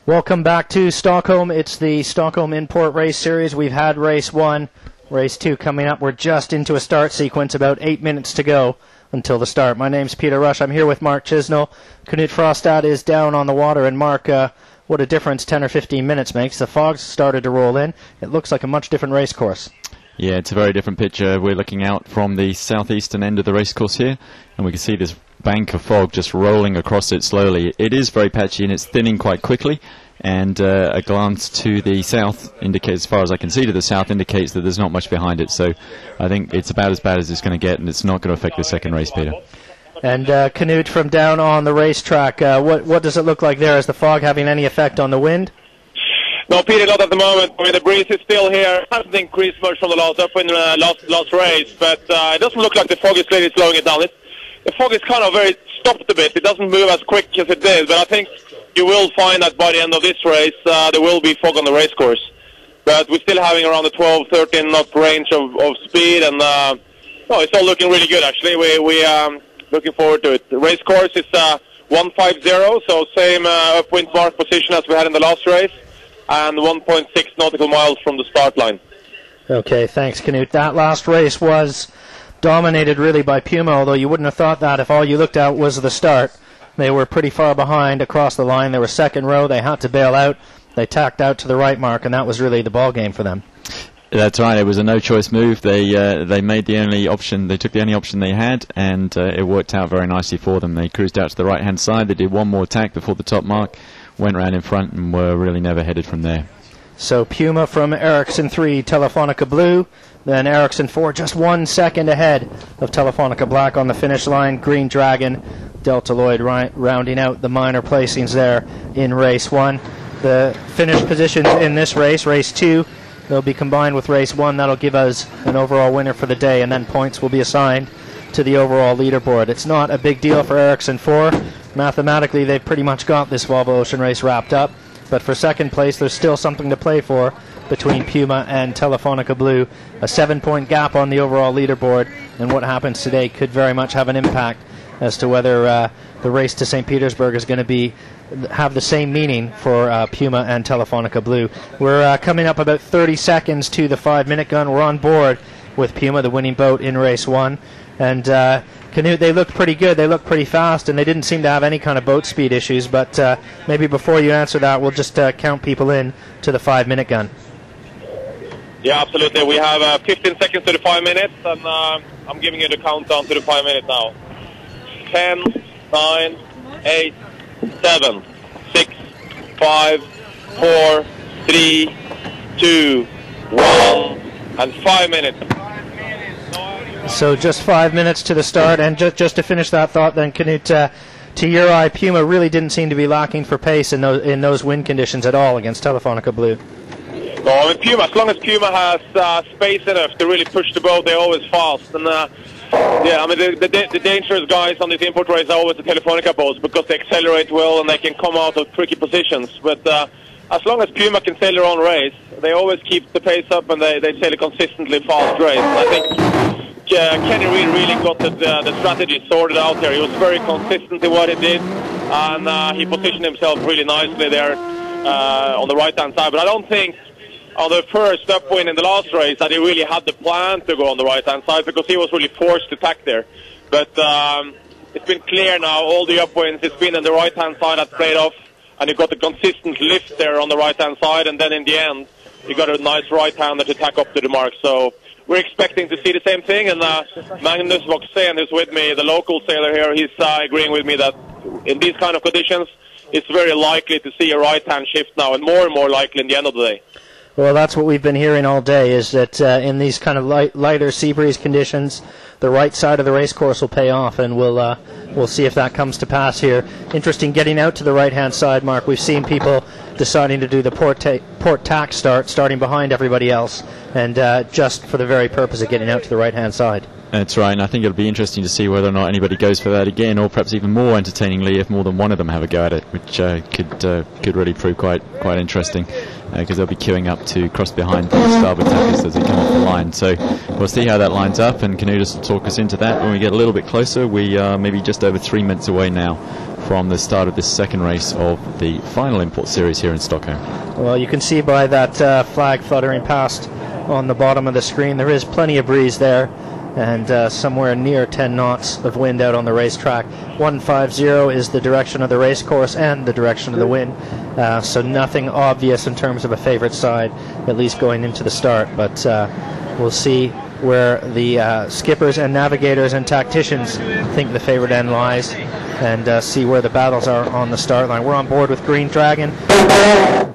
Welcome back to Stockholm. It's the Stockholm Import Race Series. We've had race 1, race 2 coming up. We're just into a start sequence, about 8 minutes to go until the start. My name's Peter Rush. I'm here with Mark Chisnell. Knut Frostad is down on the water. And Mark, what a difference 10 or 15 minutes makes. The fog's started to roll in. It looks like a much different race course. Yeah, it's a very different picture. We're looking out from the southeastern end of the racecourse here, and we can see this bank of fog just rolling across it slowly. It is very patchy and it's thinning quite quickly, and a glance to the south indicates, as far as I can see to the south, indicates that there's not much behind it. So I think it's about as bad as it's going to get, and it's not going to affect the second race, Peter. And Knut, from down on the racetrack, what does it look like there? Is the fog having any effect on the wind? No, Peter, not at the moment. I mean, the breeze is still here. It hasn't increased much from the last race, but it doesn't look like the fog is really slowing it down. The fog is kind of very stopped a bit. It doesn't move as quick as it did, but I think you will find that by the end of this race there will be fog on the race course. But we're still having around the 12-13 knot range of speed, and no, it's all looking really good, actually. We're looking forward to it. The race course is 150, so same upwind mark position as we had in the last race, and 1.6 nautical miles from the start line. Okay, thanks, Knut. That last race was dominated really by Puma, although you wouldn't have thought that if all you looked at was the start. They were pretty far behind across the line. They were second row. They had to bail out. They tacked out to the right mark, and that was really the ball game for them. That's right. It was a no-choice move. They made the only option. They took the only option they had, and it worked out very nicely for them. They cruised out to the right-hand side. They did one more tack before the top mark, went round in front, and were really never headed from there. So Puma from Ericsson 3, Telefonica Blue, then Ericsson 4, just 1 second ahead of Telefonica Black on the finish line. Green Dragon, Delta Lloyd rounding out the minor placings there in race 1. The finish positions in this race, race 2, they'll be combined with race 1. That'll give us an overall winner for the day, and then points will be assigned to the overall leaderboard. It's not a big deal for Ericsson 4. Mathematically, they've pretty much got this Volvo Ocean race wrapped up. But for second place, there's still something to play for between Puma and Telefonica Blue. A 7-point gap on the overall leaderboard, and what happens today could very much have an impact as to whether the race to St. Petersburg is going to have the same meaning for Puma and Telefonica Blue. We're coming up about 30 seconds to the 5-minute gun. We're on board with Puma, the winning boat in race 1. And Knut, they looked pretty good. They looked pretty fast, and they didn't seem to have any kind of boat speed issues. But maybe before you answer that, we'll just count people in to the 5-minute gun. Yeah, absolutely. We have 15 seconds to the 5 minutes, and I'm giving you the countdown to the 5 minutes now. 10, 9, 8, 7, 6, 5, 4, 3, 2, 1, and 5 minutes. So just 5 minutes to the start, and just to finish that thought then, Knut, to your eye, Puma really didn't seem to be lacking for pace in those wind conditions at all against Telefonica Blue. No, I mean, Puma, as long as Puma has space enough to really push the boat, they're always fast. And yeah, I mean, the dangerous guys on this import race are always the Telefonica boats because they accelerate well and they can come out of tricky positions. But as long as Puma can sail their own race, they always keep the pace up and they sail a consistently fast race. And I think Kenny Reed really got the strategy sorted out here. He was very consistent in what he did, and he positioned himself really nicely there on the right-hand side. But I don't think on the first upwind in the last race that he really had the plan to go on the right-hand side, because he was really forced to tack there. But it's been clear now, all the upwinds, it's been on the right-hand side that played off, and you got a consistent lift there on the right-hand side, and then in the end, you got a nice right-hander to tack up to the mark. So we're expecting to see the same thing, and Magnus Voxen, who's with me, the local sailor here, he's agreeing with me that in these kind of conditions, it's very likely to see a right-hand shift now, and more likely in the end of the day. Well, that's what we've been hearing all day, is that in these kind of lighter sea breeze conditions, the right side of the race course will pay off, and we'll see if that comes to pass here. Interesting getting out to the right-hand side, Mark. We've seen people deciding to do the port tack starting behind everybody else, and just for the very purpose of getting out to the right-hand side. That's right, and I think it'll be interesting to see whether or not anybody goes for that again, or perhaps even more entertainingly if more than one of them have a go at it, which could really prove quite interesting, because they'll be queuing up to cross behind the starboard tackers as they come off the line. So we'll see how that lines up, and Knut will talk us into that when we get a little bit closer. We are maybe just over 3 minutes away now from the start of this second race of the final import series here in Stockholm. Well, you can see by that flag fluttering past on the bottom of the screen, there is plenty of breeze there, and somewhere near 10 knots of wind out on the racetrack. 150 is the direction of the race course and the direction of the wind, so nothing obvious in terms of a favorite side, at least going into the start, but we'll see where the skippers and navigators and tacticians think the favorite end lies, and see where the battles are on the start line. We're on board with Green Dragon.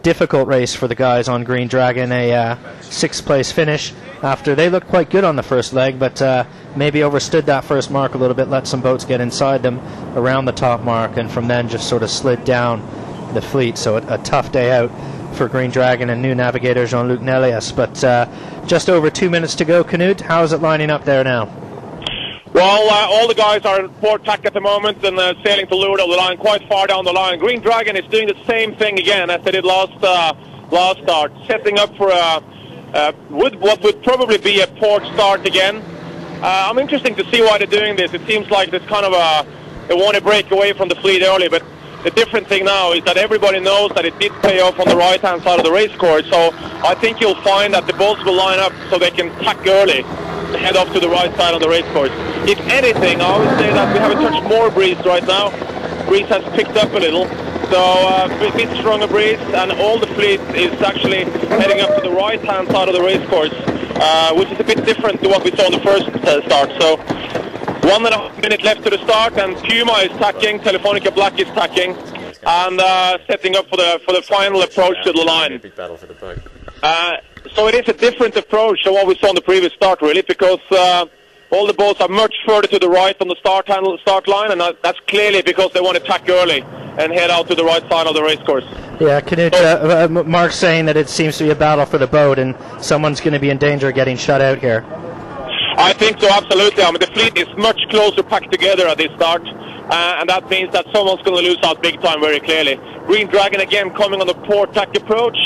Difficult race for the guys on Green Dragon, a 6th place finish after they looked quite good on the first leg, but maybe overstood that first mark a little bit, let some boats get inside them around the top mark, and from then just sort of slid down the fleet. So a tough day out for Green Dragon and new navigator Jean-Luc Nelias. But just over 2 minutes to go. Knut, how is it lining up there now? Well, all the guys are in port tack at the moment and sailing to leeward of the line, quite far down the line. Green Dragon is doing the same thing again as they did last start, setting up for what would probably be a port start again. I'm interested to see why they're doing this. It seems like there's kind of they want to break away from the fleet early, but the different thing now is that everybody knows that it did pay off on the right-hand side of the race course, so I think you'll find that the boats will line up so they can tack early, head off to the right side of the race course. If anything, I would say that we have a touch more breeze right now. Breeze has picked up a little, so a bit stronger breeze, and all the fleet is actually heading up to the right-hand side of the race course, which is a bit different to what we saw in the first start. So 1.5 minutes left to the start, and Puma is tacking, Telefonica Black is tacking, and setting up for the final approach to the line. Big battle for the boat. So it is a different approach to what we saw in the previous start, really, because all the boats are much further to the right on the start line, and that's clearly because they want to tack early and head out to the right side of the race course. Yeah, Knut, Mark's saying that it seems to be a battle for the boat, and someone's going to be in danger of getting shut out here. I think so, absolutely. I mean, the fleet is much closer packed together at this start, and that means that someone's going to lose out big time very clearly. Green Dragon again coming on the port tack approach.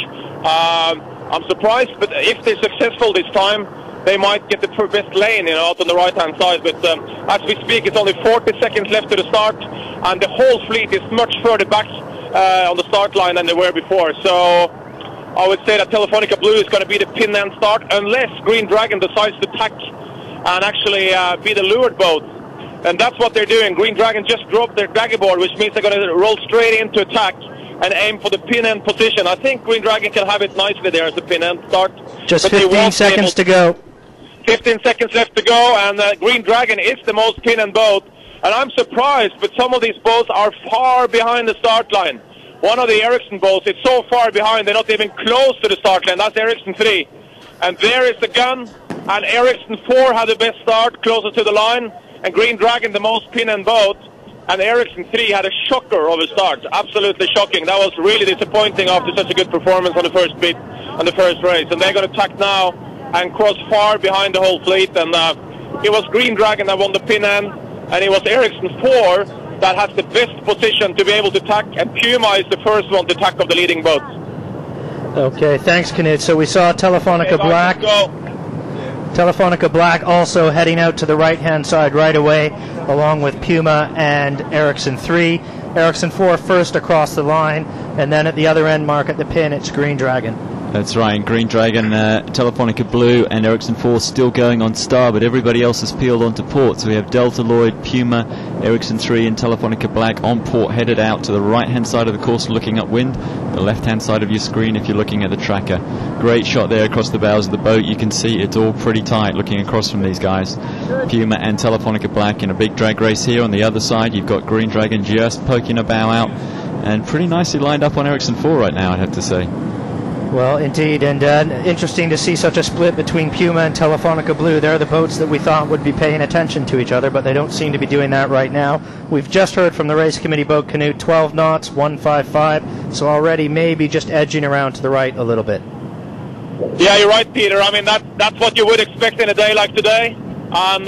I'm surprised, but if they're successful this time, they might get the best lane, out on the right-hand side. But as we speak, it's only 40 seconds left to the start, and the whole fleet is much further back on the start line than they were before. So I would say that Telefonica Blue is going to be the pin and start, unless Green Dragon decides to tack and actually be the leeward boat. And that's what they're doing. Green Dragon just dropped their draggy board, which means they're going to roll straight into attack and aim for the pin end position. I think Green Dragon can have it nicely there as the pin end start. Just 15 seconds to go. 15 seconds left to go, and Green Dragon is the most pin end boat. And I'm surprised, but some of these boats are far behind the start line. One of the Ericsson boats is so far behind, they're not even close to the start line. That's Ericsson 3. And there is the gun, and Ericsson 4 had the best start, closer to the line, and Green Dragon the most pin end boat. And Ericsson 3 had a shocker of a start, absolutely shocking. That was really disappointing after such a good performance on the first bit, on the first race. And they're going to tack now and cross far behind the whole fleet. And it was Green Dragon that won the pin end, and it was Ericsson 4 that has the best position to be able to tack, and Puma is the first one to tack of the leading boats. Okay, thanks, Knut. So we saw Telefonica Black. Telefonica Black also heading out to the right-hand side right away, along with Puma and Ericsson 3. Ericsson 4 first across the line, and then at the other end mark at the pin, it's Green Dragon. That's right, Green Dragon, Telefonica Blue and Ericsson 4 still going on star, but everybody else has peeled onto port. So we have Delta Lloyd, Puma, Ericsson 3 and Telefonica Black on port, headed out to the right-hand side of the course looking upwind, the left-hand side of your screen if you're looking at the tracker. Great shot there across the bows of the boat. You can see it's all pretty tight looking across from these guys. Puma and Telefonica Black in a big drag race here. On the other side, you've got Green Dragon just poking a bow out, and pretty nicely lined up on Ericsson 4 right now, I'd have to say. Well, indeed, and interesting to see such a split between Puma and Telefonica Blue. They're the boats that we thought would be paying attention to each other, but they don't seem to be doing that right now. We've just heard from the race committee boat Knut, 12 knots, 155, so already maybe just edging around to the right a little bit. Yeah, you're right, Peter. I mean, that's what you would expect in a day like today. And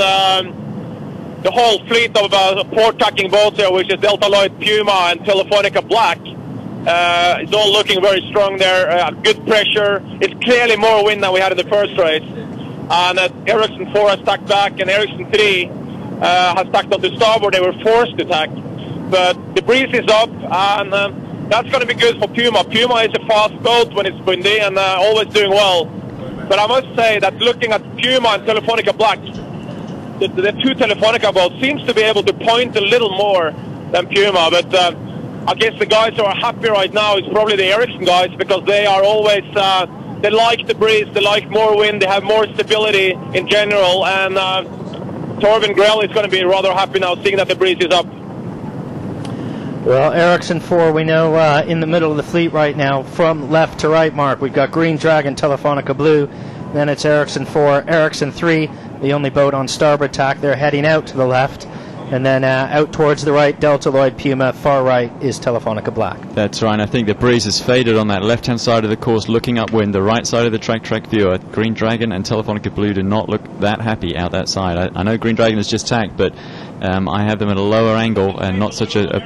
the whole fleet of port tacking boats here, which is Delta Lloyd, Puma, and Telefonica Black, it's all looking very strong there. Good pressure. It's clearly more wind than we had in the first race. And Ericsson 4 has tacked back, and Ericsson 3 has tacked onto starboard. They were forced to tack. but the breeze is up, and that's going to be good for Puma. Puma is a fast boat when it's windy and always doing well. But I must say that looking at Puma and Telefonica Black, the two Telefonica boats seems to be able to point a little more than Puma. But I guess the guys who are happy right now is probably the Ericsson guys, because they are always, they like the breeze, they like more wind, they have more stability in general, and Torben Grell is going to be rather happy now seeing that the breeze is up. Well, Ericsson 4, we know, in the middle of the fleet right now, from left to right, Mark. We've got Green Dragon, Telefonica Blue, then it's Ericsson 4, Ericsson 3, the only boat on starboard tack. They're heading out to the left, and then out towards the right, Delta Lloyd, Puma. Far right is Telefonica Black. That's right. I think the breeze has faded on that left-hand side of the course, looking upwind. The right side of the track viewer, Green Dragon and Telefonica Blue do not look that happy out that side. I know Green Dragon has just tacked, but I have them at a lower angle and not such a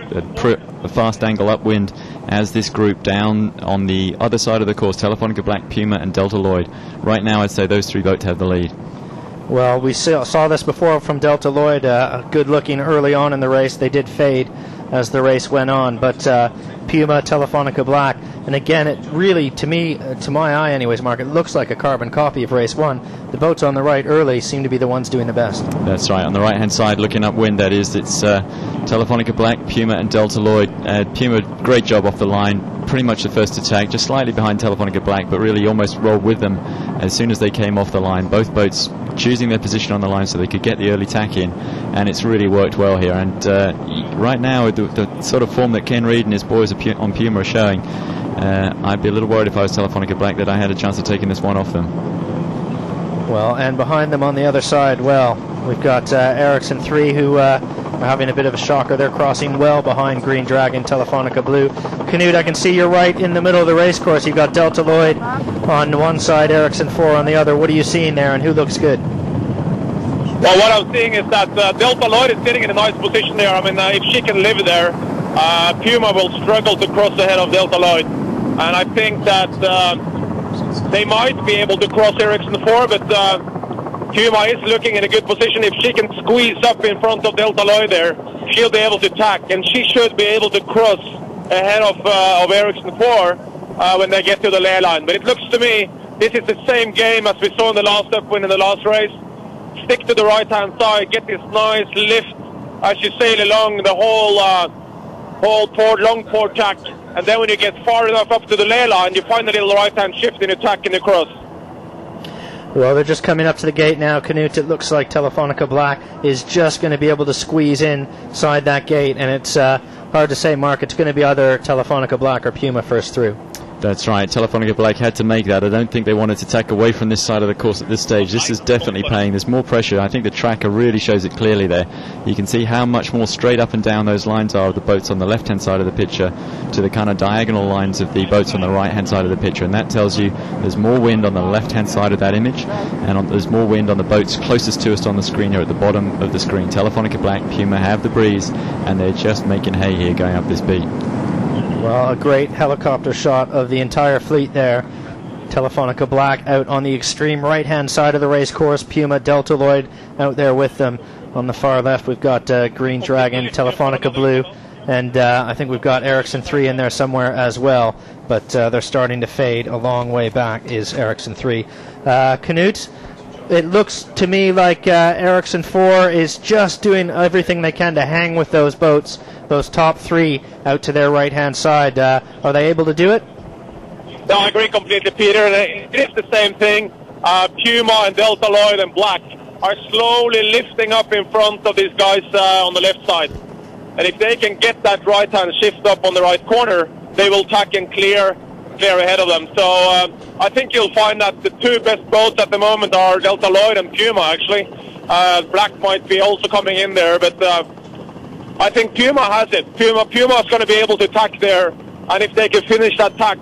fast angle upwind as this group down on the other side of the course, Telefonica Black, Puma and Delta Lloyd. Right now I'd say those three boats have the lead. Well, we saw this before from Delta Lloyd, good looking early on in the race. They did fade as the race went on, but Puma, Telefonica Black, and again, it really, to me, to my eye anyways, Mark, it looks like a carbon copy of race 1. The boats on the right early seem to be the ones doing the best. That's right. On the right-hand side, looking upwind, that is, it's Telefonica Black, Puma and Delta Lloyd. Puma, great job off the line, pretty much the first attack, just slightly behind Telefonica Black, but really almost rolled with them as soon as they came off the line. Both boats choosing their position on the line so they could get the early tack in, and it's really worked well here. And right now, the sort of form that Ken Reid and his boys on Puma are showing, I'd be a little worried if I was Telefonica Black that I had a chance of taking this one off them. Well, and behind them on the other side, well, we've got Ericsson 3 who are having a bit of a shocker. They're crossing well behind Green Dragon, Telefonica Blue. Canute, I can see you're right in the middle of the race course. You've got Delta Lloyd on one side, Ericsson 4 on the other. What are you seeing there, and who looks good? Well, what I'm seeing is that Delta Lloyd is sitting in a nice position there. I mean, if she can live there, Puma will struggle to cross ahead of Delta Lloyd. And I think that they might be able to cross Ericsson 4, but Puma is looking in a good position. If she can squeeze up in front of Delta Lloyd there, she'll be able to tack, and she should be able to cross ahead of Ericsson 4 when they get to the lay line. But it looks to me this is the same game as we saw in the last upwind in the last race. Stick to the right-hand side, get this nice lift as you sail along the whole long port tack, and then when you get far enough up to the lay line, you find a little right-hand shift in your tack and across. Well, they're just coming up to the gate now, Canute. It looks like Telefonica Black is just going to be able to squeeze inside that gate, and it's hard to say, Mark. It's going to be either Telefonica Black or Puma first through. That's right. Telefonica Black had to make that. I don't think they wanted to tack away from this side of the course at this stage. This is definitely paying. There's more pressure. I think the tracker really shows it clearly there. You can see how much more straight up and down those lines are of the boats on the left-hand side of the picture to the kind of diagonal lines of the boats on the right-hand side of the picture. And that tells you there's more wind on the left-hand side of that image, and there's more wind on the boats closest to us on the screen here at the bottom of the screen. Telefonica Black, Puma have the breeze, and they're just making hay here going up this beat. Well, a great helicopter shot of the entire fleet there. Telefonica Black out on the extreme right-hand side of the race course. Puma, Delta Lloyd out there with them. On the far left, we've got Green Dragon, Telefonica Blue, and I think we've got Ericsson 3 in there somewhere as well. But they're starting to fade. A long way back is Ericsson 3. Canute, it looks to me like Ericsson 4 is just doing everything they can to hang with those boats, those top three out to their right-hand side. Are they able to do it? No, I agree completely, Peter. It is the same thing. Puma and Delta Lloyd and Black are slowly lifting up in front of these guys on the left side. And if they can get that right-hand shift up on the right corner, they will tack and clear ahead of them. So I think you'll find that the two best boats at the moment are Delta Lloyd and Puma, actually. Black might be also coming in there, but I think Puma has it. Puma is going to be able to tack there, and if they can finish that tack,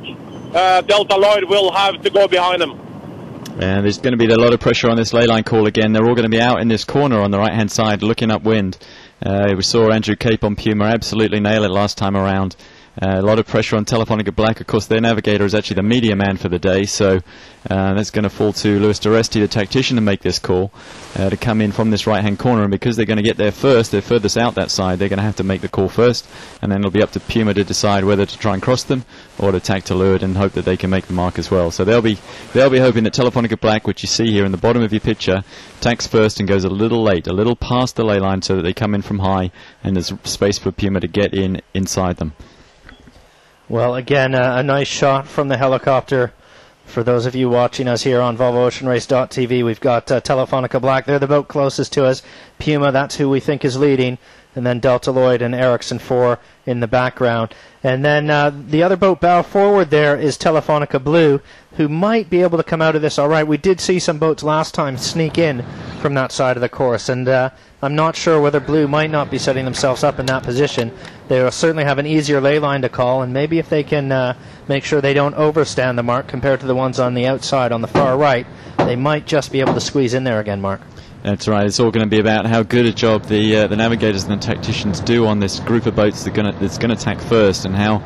Delta Lloyd will have to go behind them. And there's going to be a lot of pressure on this ley line call again. They're all going to be out in this corner on the right hand side looking upwind. We saw Andrew Cape on Puma absolutely nail it last time around. A lot of pressure on Telefonica Black. Of course, their navigator is actually the media man for the day, so that's going to fall to Louis Duresti, the tactician, to make this call, to come in from this right-hand corner. And because they're going to get there first, they're furthest out that side, they're going to have to make the call first, and then it'll be up to Puma to decide whether to try and cross them or to tack to leeward and hope that they can make the mark as well. So they'll be hoping that Telefonica Black, which you see here in the bottom of your picture, tacks first and goes a little late, a little past the ley line, so that they come in from high and there's space for Puma to get inside them. Well, again, a nice shot from the helicopter. For those of you watching us here on VolvoOceanRace.tv, we've got Telefonica Black. They're the boat closest to us. Puma, that's who we think is leading. And then Delta Lloyd and Ericsson 4 in the background. And then the other boat bow forward there is Telefonica Blue, who might be able to come out of this all right. We did see some boats last time sneak in from that side of the course, and I'm not sure whether Blue might not be setting themselves up in that position. They will certainly have an easier ley line to call, and maybe if they can make sure they don't overstand the mark compared to the ones on the outside on the far right, they might just be able to squeeze in there again, Mark. That's right. It's all going to be about how good a job the navigators and the tacticians do on this group of boats that's going to tack first, and how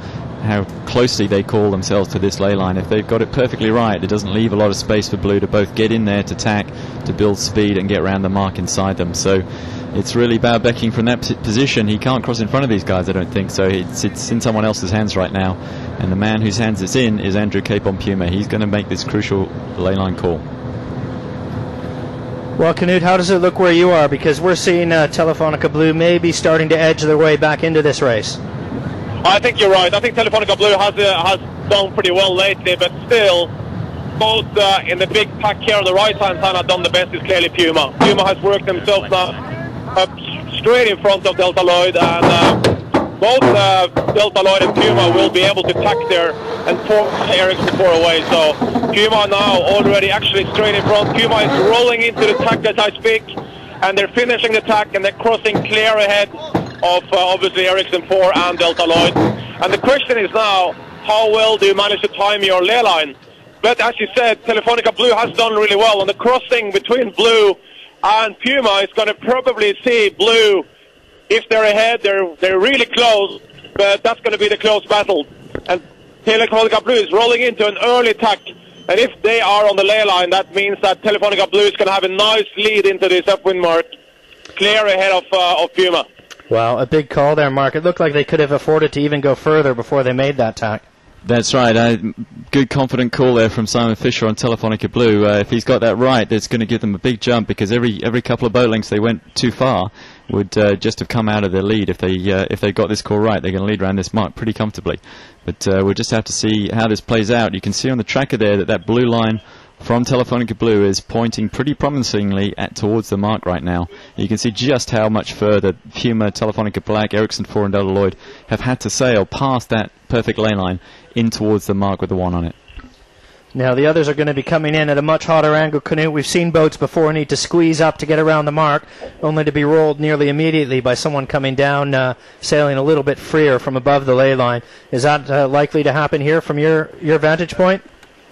closely they call themselves to this ley line. If they've got it perfectly right, it doesn't leave a lot of space for Blue to both get in there to tack, to build speed and get around the mark inside them. So it's really Bauer-Becking from that position. He can't cross in front of these guys, I don't think. So it's in someone else's hands right now, and the man whose hands it's in is Andrew Cape on Puma. He's going to make this crucial ley line call. Well, Knut, how does it look where you are? Because we're seeing Telefonica Blue maybe starting to edge their way back into this race. I think you're right. I think Telefonica Blue has done pretty well lately, but still, both in the big pack here on the right-hand side have done the best is clearly Puma. Puma has worked themselves now up straight in front of Delta Lloyd, and both Delta Lloyd and Puma will be able to tack there and force Ericsson 4 away. So Puma now already actually straight in front. Puma is rolling into the tack as I speak, and they're finishing the tack and they're crossing clear ahead of obviously Ericsson 4 and Delta Lloyd. And the question is now, how well do you manage to time your ley line? But as you said, Telefonica Blue has done really well. On the crossing between Blue and Puma is going to probably see Blue. If they're ahead, they're really close, but that's going to be the close battle. And Telefonica Blue is rolling into an early tack, and if they are on the ley line, that means that Telefonica Blue is going to have a nice lead into this upwind mark, clear ahead of Puma. Wow, a big call there, Mark. It looked like they could have afforded to even go further before they made that tack. That's right. Good confident call there from Simon Fisher on Telefonica Blue. If he's got that right, that's going to give them a big jump, because every couple of boat lengths they went too far would just have come out of their lead. If they got this call right, they're going to lead around this mark pretty comfortably. But we'll just have to see how this plays out. You can see on the tracker there that blue line from Telefonica Blue is pointing pretty promisingly towards the mark right now. You can see just how much further Puma, Telefonica Black, Ericsson 4 and Delta Lloyd have had to sail past that perfect ley line in towards the mark with the 1 on it. Now the others are going to be coming in at a much hotter angle. Knut, we've seen boats before need to squeeze up to get around the mark, only to be rolled nearly immediately by someone coming down, sailing a little bit freer from above the ley line. Is that likely to happen here from your vantage point?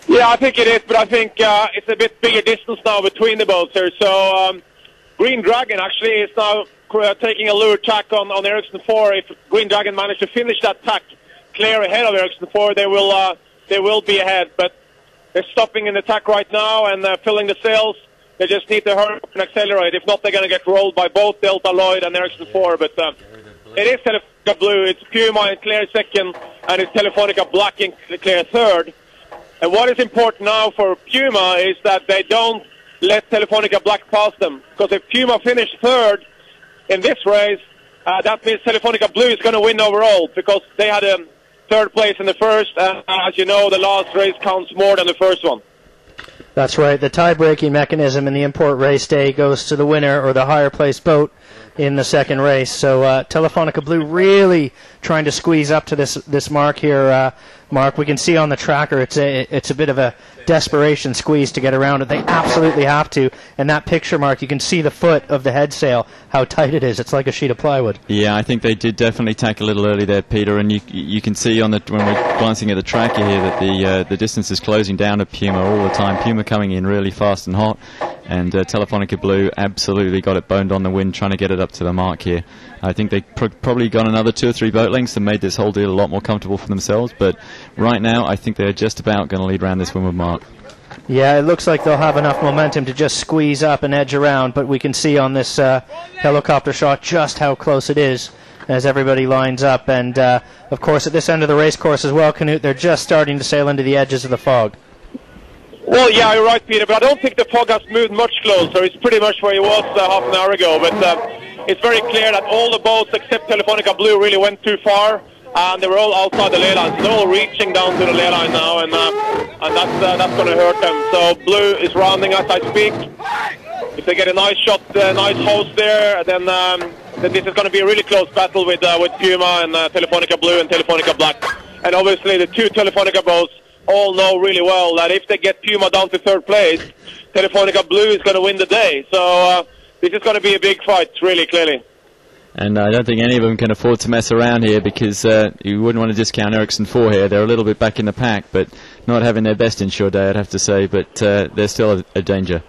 Yeah, I think it is, but I think it's a bit bigger distance now between the boats here. So Green Dragon actually is now taking a lure tack on Ericsson 4. If Green Dragon manage to finish that tack clear ahead of Ericsson 4, they will be ahead. But they're stopping in the tack right now and filling the sails. They just need to hurry up and accelerate. If not, they're going to get rolled by both Delta Lloyd and Ericsson 4. But it is Telefonica Blue. It's Puma in clear second, and it's Telefonica Black in clear third. And what is important now for Puma is that they don't let Telefonica Black pass them. Because if Puma finish third in this race, that means Telefonica Blue is going to win overall, because they had a third place in the first. As you know, the last race counts more than the first one. That's right. The tie-breaking mechanism in the import race day goes to the winner or the higher placed boat in the second race. So Telefonica Blue really trying to squeeze up to this mark here, Mark. We can see on the tracker it's a bit of a desperation squeeze to get around it. They absolutely have to. And that picture, Mark, you can see the foot of the head sail, how tight it is. It's like a sheet of plywood. Yeah, I think they did definitely tack a little early there, Peter. And you can see when we're glancing at the tracker here that the distance is closing down at Puma all the time. Puma coming in really fast and hot. And Telefonica Blue absolutely got it boned on the wind, trying to get it up to the mark here. I think they probably got another 2 or 3 boat lengths and made this whole deal a lot more comfortable for themselves. But right now, I think they're just about going to lead around this windward mark. Yeah, it looks like they'll have enough momentum to just squeeze up and edge around, but we can see on this helicopter shot just how close it is as everybody lines up. And, of course, at this end of the race course as well, Knut, they're just starting to sail into the edges of the fog. Well, yeah, you're right, Peter, but I don't think the fog has moved much closer. It's pretty much where it was half an hour ago, but it's very clear that all the boats except Telefonica Blue really went too far, and they were all outside the ley line. So they're all reaching down to the ley line now, and that's going to hurt them. So Blue is rounding as I speak. If they get a nice shot, nice host there, then this is going to be a really close battle with Puma and Telefonica Blue and Telefonica Black. And obviously the 2 Telefonica boats all know really well that if they get Puma down to 3rd place, Telefonica Blue is going to win the day. So this is going to be a big fight, really clearly. And I don't think any of them can afford to mess around here, because you wouldn't want to discount Ericsson 4 here. They're a little bit back in the pack, but not having their best inshore day, I'd have to say. But they're still a danger.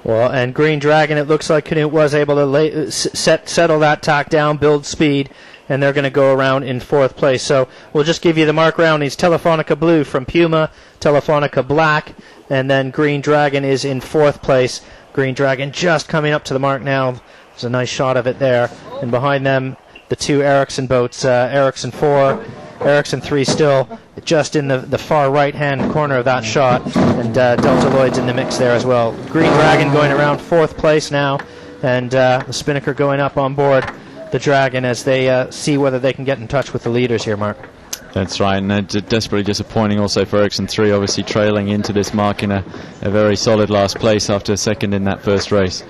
Well, and Green Dragon, it looks like Knut was able to settle that tack down, build speed, and they're going to go around in 4th place. So we'll just give you the mark roundings. Telefonica Blue from Puma, Telefonica Black, and then Green Dragon is in 4th place. Green Dragon just coming up to the mark now. There's a nice shot of it there. And behind them, the 2 Ericsson boats, Ericsson 4, Ericsson 3 still just in the far right-hand corner of that shot, and Delta Lloyd's in the mix there as well. Green Dragon going around 4th place now, and the Spinnaker going up on board the Dragon as they see whether they can get in touch with the leaders here, Mark. That's right, and desperately disappointing also for Ericsson 3, obviously trailing into this mark in a very solid last place after a 2nd in that first race.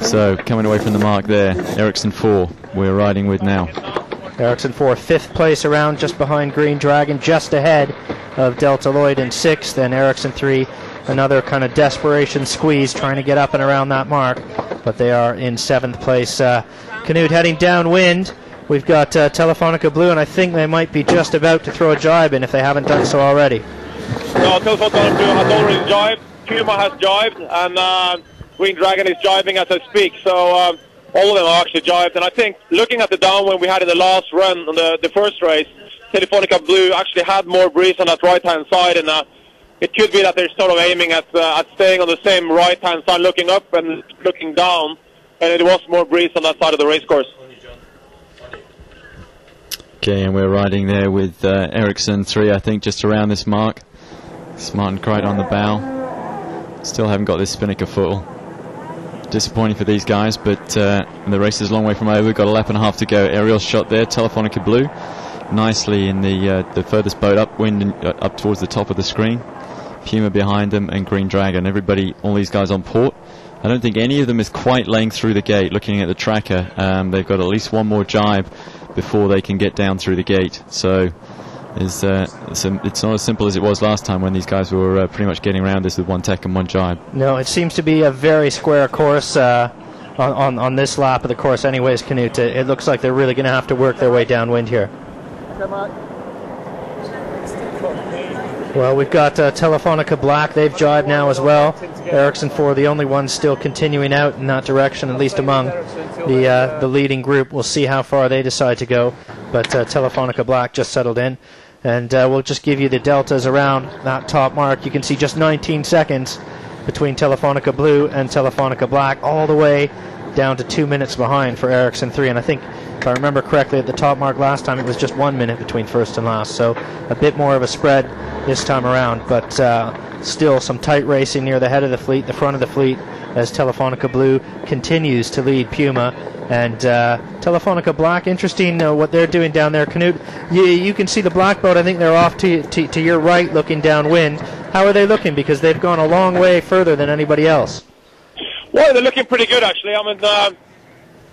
So coming away from the mark there, Ericsson 4 we're riding with now. Ericsson 4, 5th place around, just behind Green Dragon, just ahead of Delta Lloyd in 6th, and Ericsson 3, another kind of desperation squeeze trying to get up and around that mark, but they are in 7th place. Knut, heading downwind, we've got Telefonica Blue, and I think they might be just about to throw a jibe in if they haven't done so already. No, Telefonica Blue has already jibed, Puma has jibed, and Green Dragon is jibing as I speak, so all of them are actually jibed. And I think, looking at the downwind we had in the last run on the first race, Telefonica Blue actually had more breeze on that right-hand side, and it could be that they're sort of aiming at staying on the same right-hand side, looking up and looking down, and it was more breeze on that side of the racecourse. Okay, and we're riding there with Ericsson 3, I think, just around this mark. Smart and Cried on the bow. Still haven't got this Spinnaker full. Disappointing for these guys, but the race is a long way from over. We've got a lap and a half to go. Aerial shot there, Telefonica Blue, nicely in the furthest boat upwind and up towards the top of the screen. Puma behind them, and Green Dragon. Everybody, all these guys on port. I don't think any of them is quite laying through the gate. Looking at the tracker, they've got at least one more jibe before they can get down through the gate. So it's not as simple as it was last time when these guys were pretty much getting around this with one tech and one jibe. No, it seems to be a very square course on this lap of the course anyways, Knut. It looks like they're really going to have to work their way downwind here. Well, we've got Telefonica Black. They've jibed now as well. Ericsson 4, the only ones still continuing out in that direction, at least among the leading group. We'll see how far they decide to go. But Telefonica Black just settled in. And we'll just give you the deltas around that top mark. You can see just 19 seconds between Telefonica Blue and Telefonica Black, all the way down to 2 minutes behind for Ericsson 3. And I think, if I remember correctly, at the top mark last time, it was just 1 minute between first and last. So a bit more of a spread this time around. But still some tight racing near the head of the fleet, the front of the fleet, as Telefonica Blue continues to lead Puma. And Telefonica Black, interesting what they're doing down there. Knut, you can see the black boat. I think they're off to your right looking downwind. How are they looking? Because they've gone a long way further than anybody else. Well, they're looking pretty good, actually. I mean,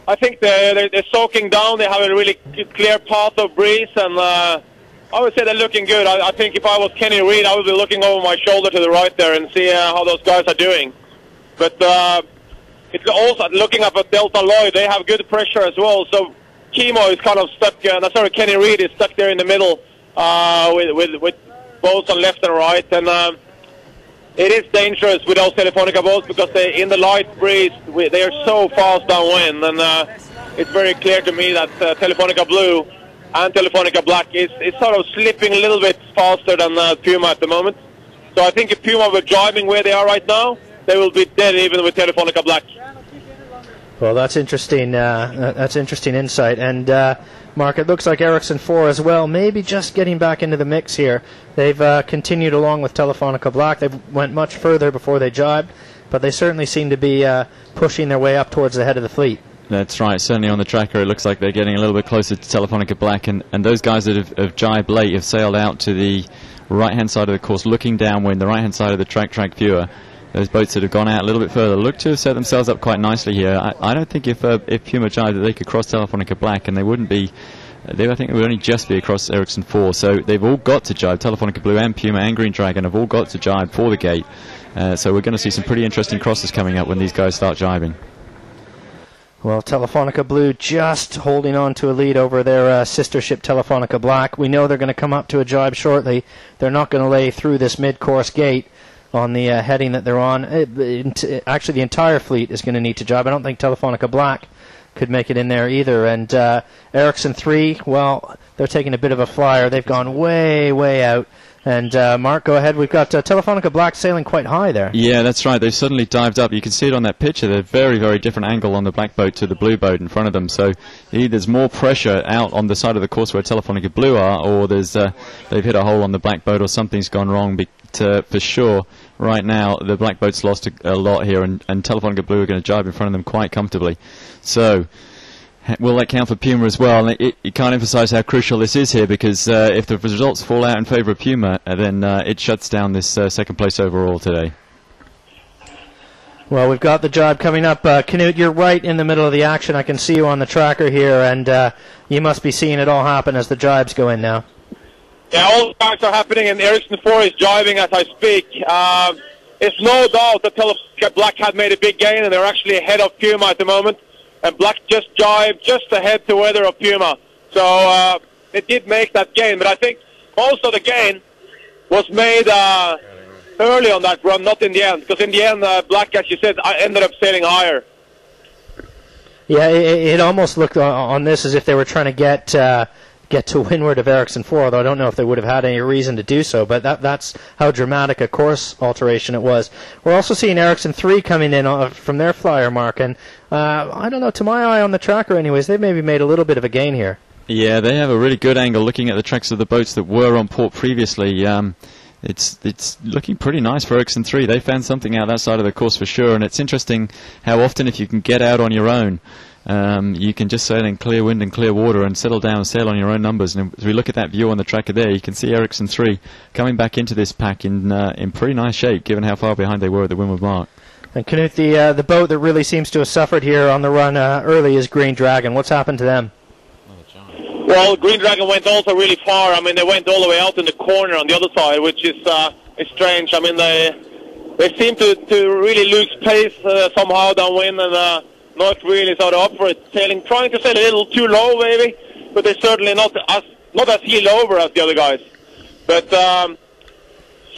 I think they're soaking down. They have a really clear path of breeze, and I would say they're looking good. I think if I was Kenny Reed, I would be looking over my shoulder to the right there and see how those guys are doing. But it's also looking up at Delta Lloyd. They have good pressure as well. So Kimo is kind of stuck. Kenny Reed is stuck there in the middle with both on left and right. And it is dangerous with those Telefonica boats because they, in the light breeze, they are so fast downwind, and it's very clear to me that Telefonica Blue and Telefonica Black is sort of slipping a little bit faster than Puma at the moment. So I think if Puma were driving where they are right now, they will be dead even with Telefonica Black. Well, that's interesting. That's interesting insight. And Mark, it looks like Ericsson 4 as well, maybe just getting back into the mix here. They've continued along with Telefonica Black. They went much further before they jibed, but they certainly seem to be pushing their way up towards the head of the fleet. That's right. Certainly on the tracker, it looks like they're getting a little bit closer to Telefonica Black, and those guys that have jibed late have sailed out to the right-hand side of the course, looking downwind, the right-hand side of the track viewer. Those boats that have gone out a little bit further look to have set themselves up quite nicely here. I don't think if Puma jibed that they could cross Telefonica Black, and they wouldn't be. I think it would only just be across Ericsson 4. So they've all got to jibe. Telefonica Blue and Puma and Green Dragon have all got to jibe for the gate. So we're going to see some pretty interesting crosses coming up when these guys start jibing. Well, Telefonica Blue just holding on to a lead over their sister ship Telefonica Black. We know they're going to come up to a jibe shortly. They're not going to lay through this mid-course gate on the heading that they're on. Actually, the entire fleet is going to need to jibe. I don't think Telefonica Black could make it in there either. And Ericsson 3, well, they're taking a bit of a flyer. They've gone way, way out. And Mark, go ahead. We've got Telefonica Black sailing quite high there. Yeah, that's right. They've suddenly dived up. You can see it on that picture. They're very, very different angle on the black boat to the blue boat in front of them. So either there's more pressure out on the side of the course where Telefonica Blue are, or there's they've hit a hole on the black boat, or something's gone wrong. For sure, right now the black boat's lost a lot here, and Telefonica Blue are going to jibe in front of them quite comfortably. So will that count for Puma as well? And you can't emphasize how crucial this is here, because if the results fall out in favor of Puma, then it shuts down this second place overall today. Well, we've got the jibe coming up. Knut, you're right in the middle of the action. I can see you on the tracker here, and you must be seeing it all happen as the jibes go in now. Yeah, all the jibes are happening, and Ericsson 4 is jibing as I speak. It's no doubt that Telefonica Black had made a big gain, and they're actually ahead of Puma at the moment. And Black just jibed just ahead to weather of Puma. So it did make that gain, but I think most of the gain was made early on that run, not in the end. Because in the end, Black, as you said, ended up sailing higher. Yeah, it almost looked on this as if they were trying to get to windward of Ericsson 4, although I don't know if they would have had any reason to do so, but that's how dramatic a course alteration it was. We're also seeing Ericsson 3 coming in from their flyer mark, and I don't know, to my eye on the tracker anyways, they've maybe made a little bit of a gain here. Yeah, they have a really good angle looking at the tracks of the boats that were on port previously. It's looking pretty nice for Ericsson 3. They found something out that side of the course for sure, and it's interesting how often if you can get out on your own, you can just sail in clear wind and clear water and settle down and sail on your own numbers. And as we look at that view on the tracker there, you can see Ericsson 3 coming back into this pack in pretty nice shape, given how far behind they were at the Windward mark. And Knut, the boat that really seems to have suffered here on the run early is Green Dragon. What's happened to them? Well, Green Dragon went also really far. I mean, they went all the way out in the corner on the other side, which is strange. I mean, they seem to really lose pace somehow downwind, and not really sort of up for it, trying to sail a little too low maybe, but they're certainly not as heel over as the other guys. But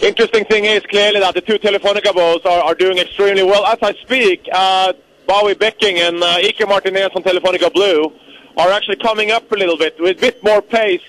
interesting thing is clearly that the two Telefonica boats are doing extremely well. As I speak, Bowie Becking and Ike Martinez on Telefonica Blue are actually coming up a little bit with a bit more pace,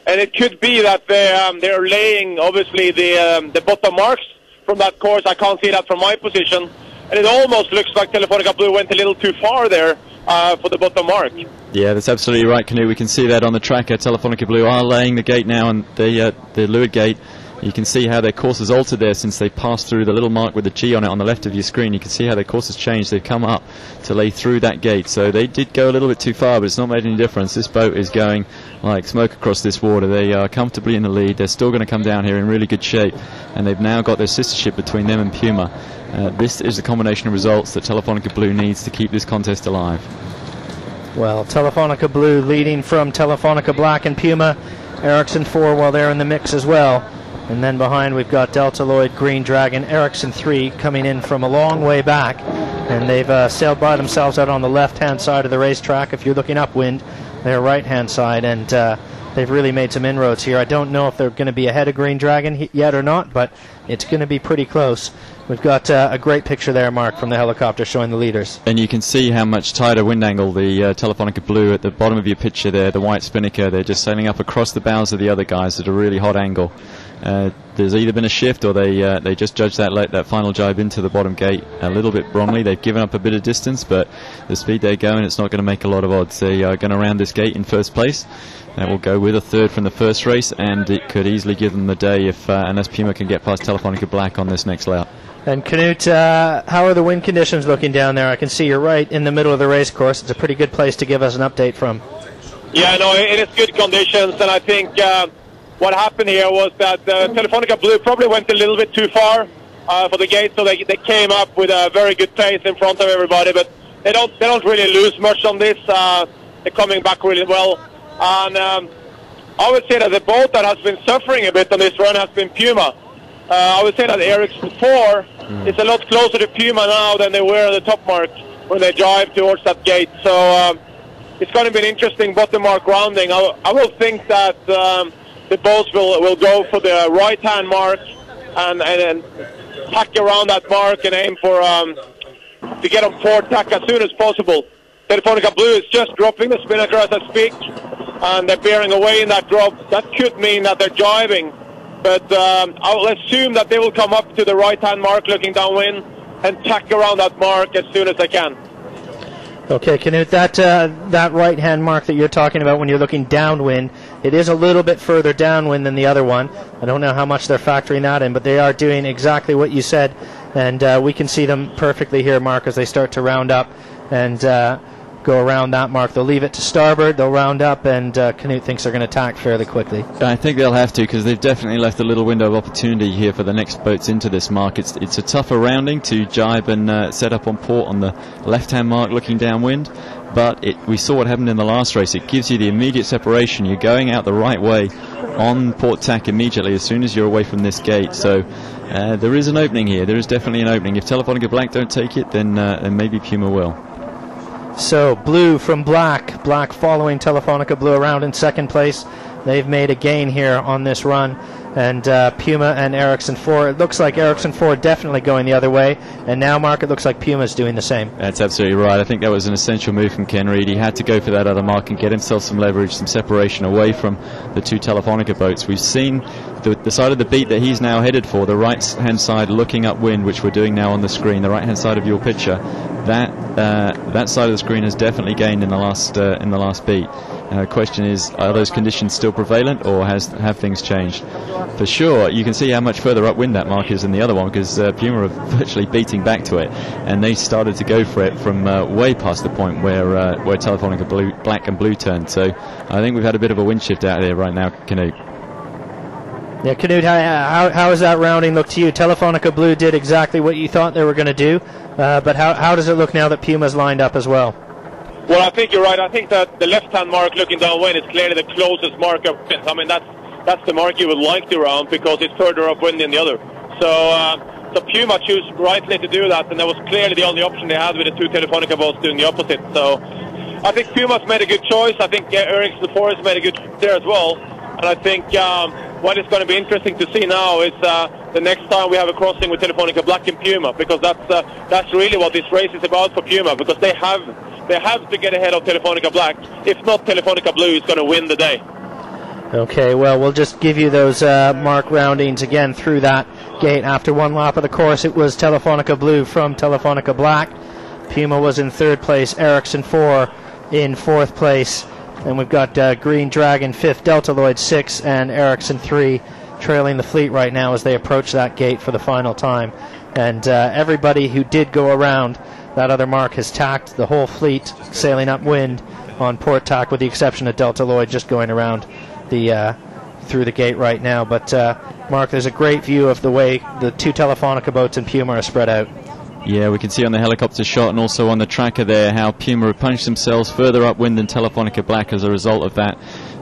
and it could be that they're laying obviously the bottom marks from that course. I can't see that from my position. And it almost looks like Telefonica Blue went a little too far there for the bottom mark. Yeah, that's absolutely right, Knut. We can see that on the tracker. Telefonica Blue are laying the gate now, and the leeward gate. You can see how their course has altered there since they passed through the little mark with the G on it on the left of your screen. You can see how their course has changed. They've come up to lay through that gate. So they did go a little bit too far, but it's not made any difference. This boat is going like smoke across this water. They are comfortably in the lead. They're still going to come down here in really good shape, and they've now got their sister ship between them and Puma. This is the combination of results that Telefonica Blue needs to keep this contest alive. Well, Telefonica Blue leading from Telefonica Black and Puma. Ericsson 4, well, they're in the mix as well. And then behind we've got Delta Lloyd, Green Dragon, Ericsson 3 coming in from a long way back. And they've sailed by themselves out on the left-hand side of the racetrack. If you're looking upwind, their right-hand side. And they've really made some inroads here. I don't know if they're going to be ahead of Green Dragon yet or not, but it's going to be pretty close. We've got a great picture there, Mark, from the helicopter showing the leaders. And you can see how much tighter wind angle the Telefonica Blue at the bottom of your picture there, the white spinnaker, they're just sailing up across the bows of the other guys at a really hot angle. There's either been a shift or they just judged that final jibe into the bottom gate a little bit wrongly. They've given up a bit of distance, but the speed they're going, it's not going to make a lot of odds. They are going to round this gate in first place. That will go with a third from the first race, and it could easily give them the day unless Puma can get past Telefonica Black on this next layout. And Knut, how are the wind conditions looking down there? I can see you're right in the middle of the race course. It's a pretty good place to give us an update from. Yeah, no, it is good conditions, and I think what happened here was that Telefonica Blue probably went a little bit too far for the gate, so they came up with a very good pace in front of everybody, but they don't really lose much on this. They're coming back really well, and I would say that the boat that has been suffering a bit on this run has been Puma. I would say that Ericsson 4 is a lot closer to Puma now than they were at the top mark when they drive towards that gate. So it's going to be an interesting bottom mark rounding. I will think that the boats will go for the right-hand mark and tack around that mark and aim for to get on port tack as soon as possible. Telefonica Blue is just dropping the spinnaker as I speak, and they're bearing away in that drop. That could mean that they're driving. But I'll assume that they will come up to the right-hand mark looking downwind and tack around that mark as soon as they can. Okay, Knut, that right-hand mark that you're talking about when you're looking downwind, it is a little bit further downwind than the other one. I don't know how much they're factoring that in, but they are doing exactly what you said, and we can see them perfectly here, Mark, as they start to round up and go around that mark. They'll leave it to starboard, they'll round up, and Knut thinks they're going to tack fairly quickly. I think they'll have to, because they've definitely left a little window of opportunity here for the next boats into this mark. It's a tougher rounding to jibe and set up on port on the left-hand mark looking downwind, but we saw what happened in the last race. It gives you the immediate separation. You're going out the right way on port tack immediately as soon as you're away from this gate. So there is an opening here. There is definitely an opening. If Telefonica Black don't take it, then maybe Puma will. So Blue from Black following Telefonica Blue around in second place. They've made a gain here on this run, and Puma and Ericsson 4. It looks like Ericsson 4 definitely going the other way, and now, Mark, it looks like Puma's doing the same. That's absolutely right. I think that was an essential move from Ken Reid. He had to go for that other mark and get himself some leverage, some separation away from the two Telefonica boats. We've seen the side of the beat that he's now headed for, the right-hand side looking upwind, which we're doing now on the screen, the right-hand side of your picture. That side of the screen has definitely gained in the last beat. The question is, are those conditions still prevalent, or have things changed? For sure, you can see how much further upwind that mark is than the other one, because Puma are virtually beating back to it, and they started to go for it from way past the point where Telefonica Black and Blue turned. So I think we've had a bit of a wind shift out there right now, Knut. Yeah, Knut, how does that rounding look to you? Telefonica Blue did exactly what you thought they were going to do, but how does it look now that Puma's lined up as well? Well, I think you're right. I think that the left-hand mark looking downwind is clearly the closest mark upwind. I mean, that's the mark you would like to round because it's further upwind than the other. So Puma chose rightly to do that, and that was clearly the only option they had with the two Telefonica boats doing the opposite. So I think Puma's made a good choice. I think Ericsson 4 has made a good choice there as well. And I think what is going to be interesting to see now is the next time we have a crossing with Telefonica Black and Puma, because that's really what this race is about for Puma, because they have to get ahead of Telefonica Black. If not, Telefonica Blue is going to win the day. Okay, well, we'll just give you those mark roundings again through that gate. After one lap of the course, it was Telefonica Blue from Telefonica Black. Puma was in third place, Ericsson 4 in fourth place. And we've got Green Dragon 5th, Delta Lloyd 6th, and Ericsson 3 trailing the fleet right now as they approach that gate for the final time. And everybody who did go around that other mark has tacked, the whole fleet sailing upwind on port tack, with the exception of Delta Lloyd just going around through the gate right now. But Mark, there's a great view of the way the two Telefonica boats and Puma are spread out. Yeah, we can see on the helicopter shot and also on the tracker there how Puma have punched themselves further upwind than Telefonica Black as a result of that.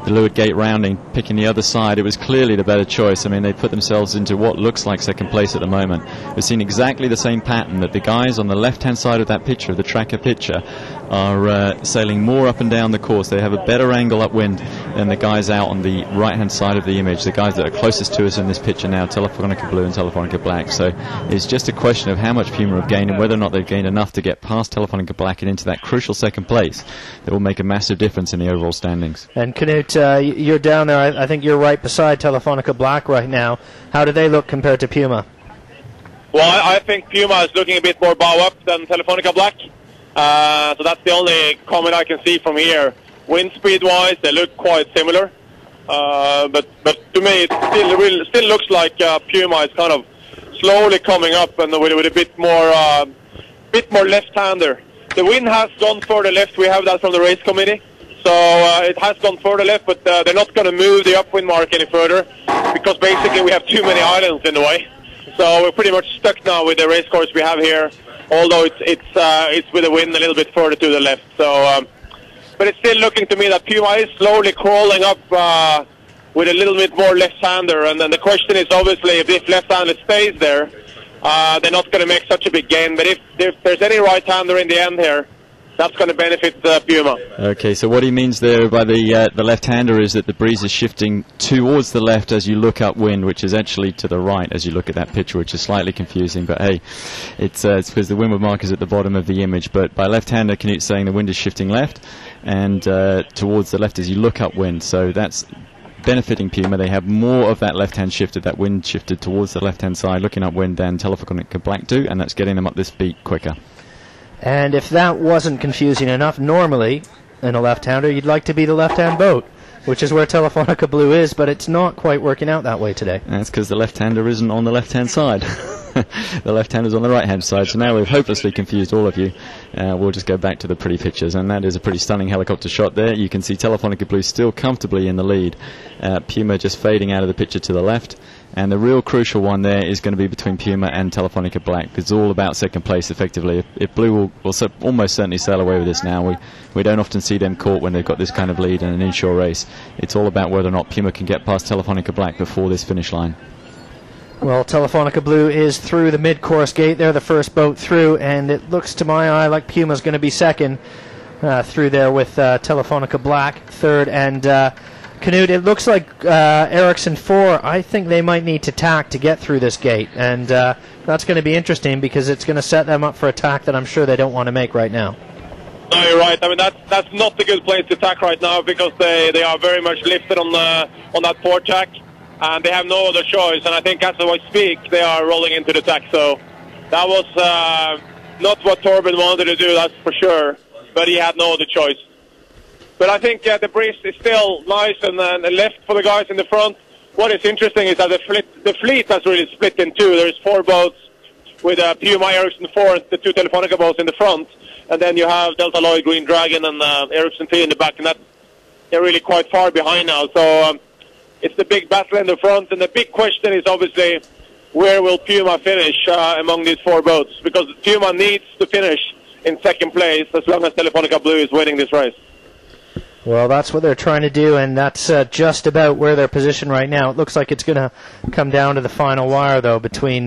The leeward gate rounding, picking the other side, it was clearly the better choice. I mean, they put themselves into what looks like second place at the moment. We've seen exactly the same pattern, that the guys on the left-hand side of that picture, of the tracker picture, are sailing more up and down the course. They have a better angle upwind than the guys out on the right-hand side of the image, the guys that are closest to us in this picture now, Telefonica Blue and Telefonica Black. So it's just a question of how much Puma have gained and whether or not they've gained enough to get past Telefonica Black and into that crucial second place that will make a massive difference in the overall standings. And Knut, you're down there. I think you're right beside Telefonica Black right now. How do they look compared to Puma? Well, I think Puma is looking a bit more bow up than Telefonica Black. So that's the only comment I can see from here. Wind speed-wise, they look quite similar. But to me, it still looks like Puma is kind of slowly coming up and with a bit more left-hander. The wind has gone further left. We have that from the race committee. So it has gone further left, but they're not going to move the upwind mark any further because basically we have too many islands in the way. So we're pretty much stuck now with the race course we have here, although it's with the wind a little bit further to the left. So, but it's still looking to me that Puma is slowly crawling up with a little bit more left-hander. And then the question is obviously if this left-hander stays there, they're not going to make such a big gain. But if there's any right-hander in the end here, that's going to benefit Puma. Okay, so what he means there by the left-hander is that the breeze is shifting towards the left as you look upwind, which is actually to the right as you look at that picture, which is slightly confusing. But hey, it's because the windward mark is at the bottom of the image. But by left-hander, Knut's saying the wind is shifting left and towards the left as you look upwind. So that's benefiting Puma. They have more of that left-hand shifted, that wind shifted towards the left-hand side, looking upwind than Telefonica Black do, and that's getting them up this beat quicker. And if that wasn't confusing enough, normally in a left-hander you'd like to be the left-hand boat, which is where Telefonica Blue is, but it's not quite working out that way today. That's because the left-hander isn't on the left-hand side. The left-hander's on the right-hand side, so now we've hopelessly confused all of you. We'll just go back to the pretty pictures, and that is a pretty stunning helicopter shot there. You can see Telefonica Blue still comfortably in the lead. Puma just fading out of the picture to the left. And the real crucial one there is going to be between Puma and Telefonica Black. It's all about second place, effectively. If Blue will almost certainly sail away with this now. We don't often see them caught when they've got this kind of lead in an inshore race. It's all about whether or not Puma can get past Telefonica Black before this finish line. Well, Telefonica Blue is through the mid-course gate. They're the first boat through, and it looks to my eye like Puma's going to be second through there with Telefonica Black third. And Knut, it looks like Ericsson 4, I think they might need to tack to get through this gate. And that's going to be interesting because it's going to set them up for a tack that I'm sure they don't want to make right now. No, you're right. I mean, that's not a good place to tack right now because they are very much lifted on that port tack. And they have no other choice, and I think as I speak, they are rolling into the tack. So that was not what Torben wanted to do, that's for sure, but he had no other choice. But I think the breeze is still nice and left for the guys in the front. What is interesting is that the fleet has really split in two. There's 4 boats with Puma, Ericsson 4, and the 2 Telefonica boats in the front, and then you have Delta Lloyd, Green Dragon, and Ericsson 3 in the back, and they're really quite far behind now. So it's the big battle in the front, and the big question is obviously where will Puma finish among these 4 boats, because Puma needs to finish in second place as long as Telefonica Blue is winning this race. Well, that's what they're trying to do, and that's just about where they're positioned right now. It looks like it's going to come down to the final wire, though, between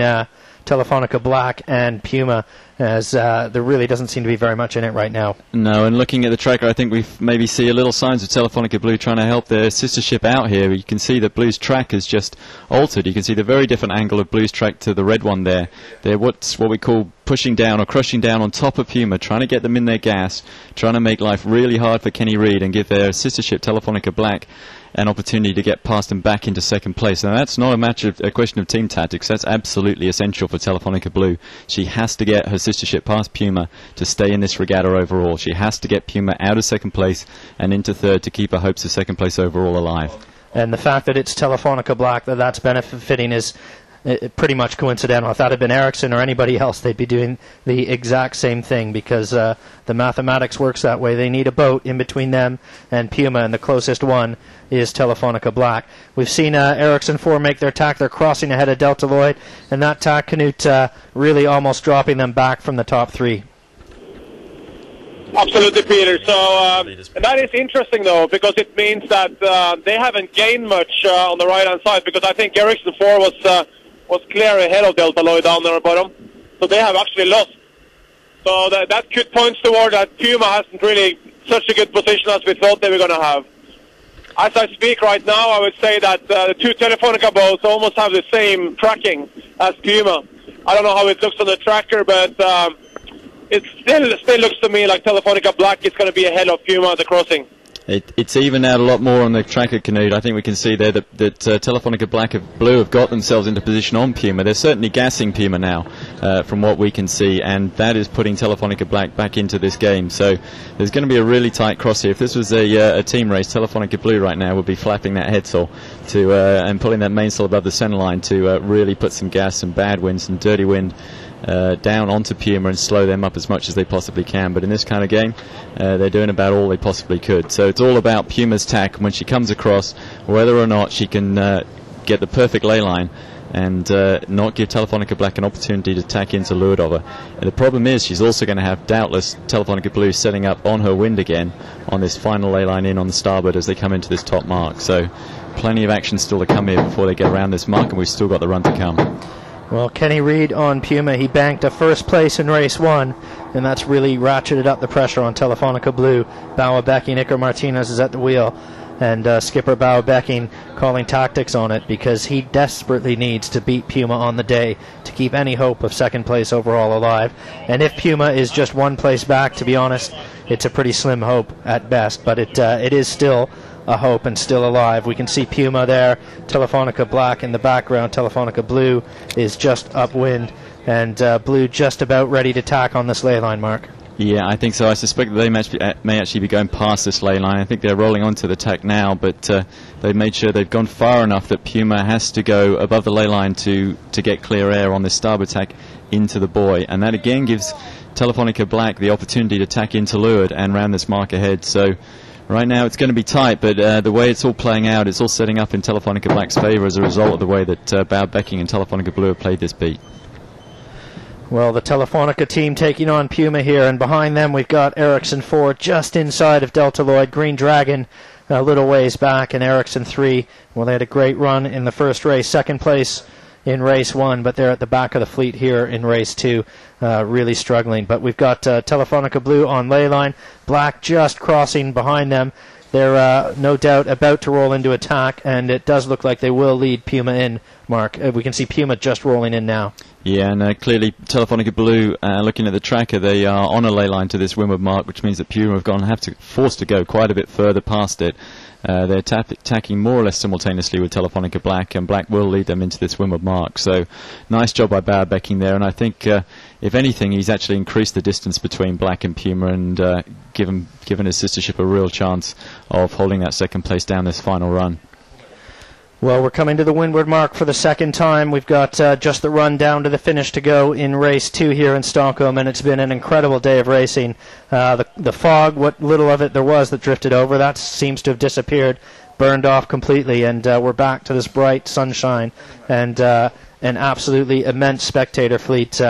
Telefonica Black and Puma, as there really doesn't seem to be very much in it right now. No, and looking at the tracker, I think we maybe see a little signs of Telefonica Blue trying to help their sister ship out here. You can see that Blue's track has just altered. You can see the very different angle of Blue's track to the red one there. They're what we call pushing down or crushing down on top of Puma, trying to get them in their gas, trying to make life really hard for Kenny Reed and give their sister ship Telefonica Black an opportunity to get past and back into second place. Now that's not a question of team tactics. That's absolutely essential for Telefonica Blue. She has to get her sister ship past Puma to stay in this regatta overall. She has to get Puma out of second place and into third to keep her hopes of second place overall alive. And the fact that it's Telefonica Black that's benefiting is pretty much coincidental. If that had been Ericsson or anybody else, they'd be doing the exact same thing because the mathematics works that way. They need a boat in between them and Puma, and the closest one is Telefonica Black. We've seen Ericsson 4 make their tack. They're crossing ahead of Delta Lloyd, and that tack, Knut, really almost dropping them back from the top 3. Absolutely, Peter. So that is interesting, though, because it means that they haven't gained much on the right-hand side, because I think Ericsson 4 was clear ahead of Delta Lloyd down there at bottom. So they have actually lost So that could point toward that Puma hasn't really such a good position as we thought they were going to have. As I speak right now, I would say that the two Telefonica boats almost have the same tracking as Puma. I don't know how it looks on the tracker, but it still looks to me like Telefonica Black is going to be ahead of Puma at the crossing. It's evened out a lot more on the tracker, Canute. I think we can see there that Telefonica Black and Blue have got themselves into position on Puma. They're certainly gassing Puma now, from what we can see, and that is putting Telefonica Black back into this game. So there's going to be a really tight cross here. If this was a team race, Telefonica Blue right now would be flapping that headsail and pulling that mainsail above the center line to really put some gas, some bad wind, some dirty wind down onto Puma and slow them up as much as they possibly can. But in this kind of game, they're doing about all they possibly could. So it's all about Puma's tack when she comes across, whether or not she can get the perfect ley line and not give Telefonica Black an opportunity to tack into leeward of her. And the problem is she's also going to have, doubtless, Telefonica Blue setting up on her wind again on this final ley line in on the starboard as they come into this top mark. So plenty of action still to come here before they get around this mark, and we've still got the run to come. Well, Kenny Reid on Puma, he banked a first place in race 1, and that's really ratcheted up the pressure on Telefonica Blue. Bauer Becking, Iker Martinez is at the wheel, and skipper Bauer Becking calling tactics on it because he desperately needs to beat Puma on the day to keep any hope of second place overall alive. And if Puma is just one place back, to be honest, it's a pretty slim hope at best, but it is still a hope and still alive. We can see Puma there, Telefonica Black in the background. Telefonica Blue is just upwind, and Blue just about ready to tack on this ley line, Mark. Yeah, I think so. I suspect that they may actually be going past this ley line. I think they're rolling onto the tack now, but they've made sure they've gone far enough that Puma has to go above the ley line to get clear air on this starboard tack into the buoy, and that again gives Telefonica Black the opportunity to tack into leeward and round this mark ahead. So right now it's going to be tight, but the way it's all playing out, it's all setting up in Telefonica Black's favour as a result of the way that Bauer Becking and Telefonica Blue have played this beat. Well, the Telefonica team taking on Puma here, and behind them we've got Ericsson 4 just inside of Delta Lloyd. Green Dragon a little ways back, and Ericsson 3, well, they had a great run in the first race, second place in race 1, but they're at the back of the fleet here in race 2, really struggling. But we've got Telefonica Blue on ley line, Black just crossing behind them. They're no doubt about to roll into attack, and it does look like they will lead Puma in, Mark. We can see Puma just rolling in now. Yeah, and clearly Telefonica Blue, looking at the tracker, they are on a ley line to this windward mark, which means that Puma forced to go quite a bit further past it. They're attacking more or less simultaneously with Telefonica Black, and Black will lead them into this windward mark. So nice job by Bauer Becking there, and I think if anything he's actually increased the distance between Black and Puma and given his sistership a real chance of holding that second place down this final run. Well, we're coming to the windward mark for the second time. We've got just the run down to the finish to go in race 2 here in Stockholm, and it's been an incredible day of racing. The fog, what little of it there was that drifted over, that seems to have disappeared, burned off completely, and we're back to this bright sunshine and an absolutely immense spectator fleet.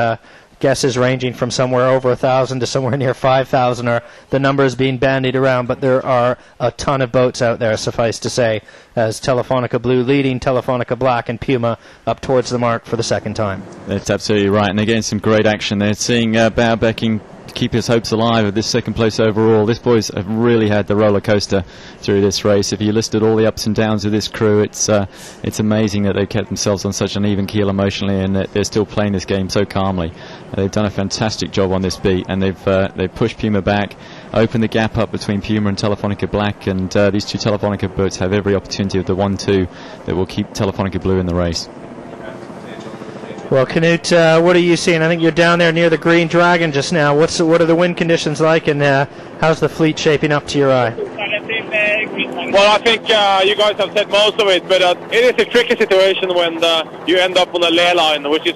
Guesses ranging from somewhere over 1,000 to somewhere near 5,000 are the numbers being bandied around, but there are a ton of boats out there, suffice to say, as Telefonica Blue leading Telefonica Black and Puma up towards the mark for the second time. That's absolutely right, and again some great action there. Seeing Bauer Becking keep his hopes alive of this second place overall. This boys have really had the roller coaster through this race. If you listed all the ups and downs of this crew, it's amazing that they've kept themselves on such an even keel emotionally, and that they're still playing this game so calmly. They've done a fantastic job on this beat, and they've pushed Puma back, opened the gap up between Puma and Telefonica Black, and these two Telefonica boats have every opportunity of the 1-2 that will keep Telefonica Blue in the race. Well, Canute, what are you seeing? I think you're down there near the Green Dragon just now. What are the wind conditions like, and how's the fleet shaping up to your eye? Well, I think you guys have said most of it, but it is a tricky situation when you end up on a ley line, which means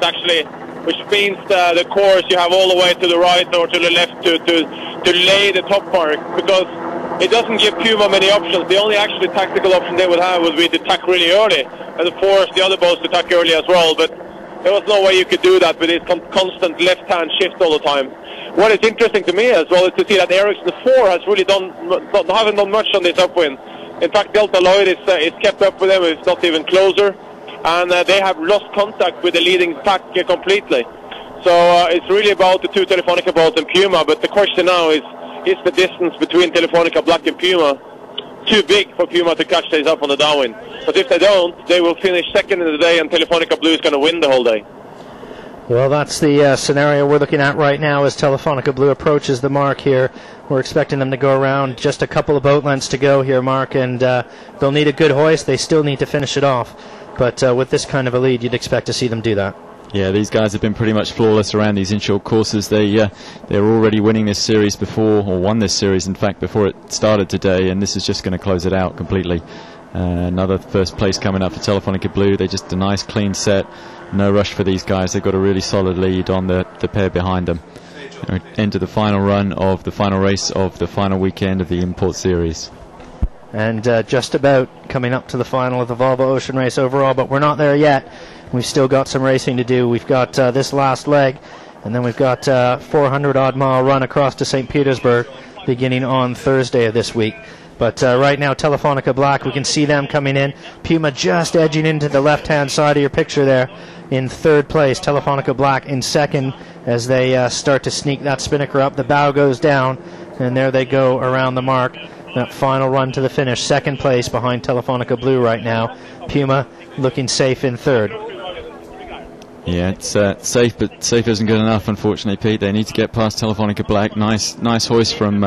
the course you have all the way to the right or to the left to lay the top mark, because it doesn't give Puma many options. The only actually tactical option they would have would be to tack really early and force the other boats to tack early as well, but there was no way you could do that with this constant left-hand shift all the time. What is interesting to me as well is to see that Ericsson 4 has really haven't done much on this upwind. In fact, Delta Lloyd is kept up with them, it's not even closer, and they have lost contact with the leading pack completely. So it's really about the two Telefonica boats and Puma, but the question now is the distance between Telefonica Black and Puma too big for Puma to catch these up on the downwind? But if they don't, they will finish second in the day and Telefonica Blue is going to win the whole day. Well, that's the scenario we're looking at right now as Telefonica Blue approaches the mark here. We're expecting them to go around, just a couple of boat lengths to go here, Mark, and they'll need a good hoist. They still need to finish it off. But with this kind of a lead, you'd expect to see them do that. Yeah, these guys have been pretty much flawless around these inshore courses. They're already winning this series before, or won this series, in fact, before it started today, and this is just going to close it out completely. Another first place coming up for Telefonica Blue. They just a nice clean set. No rush for these guys. They've got a really solid lead on the pair behind them. Into the final run of the final race of the final weekend of the Import Series. And just about coming up to the final of the Volvo Ocean Race overall, but we're not there yet. We've still got some racing to do. We've got this last leg, and then we've got 400-odd mile run across to St. Petersburg beginning on Thursday of this week. But right now, Telefonica Black, we can see them coming in. Puma just edging into the left-hand side of your picture there in third place. Telefonica Black in second as they start to sneak that spinnaker up. The bow goes down, and there they go around the mark. That final run to the finish. Second place behind Telefonica Blue right now. Puma looking safe in third. Yeah, it's safe, but safe isn't good enough, unfortunately, Pete. They need to get past Telefonica Black. Nice hoist from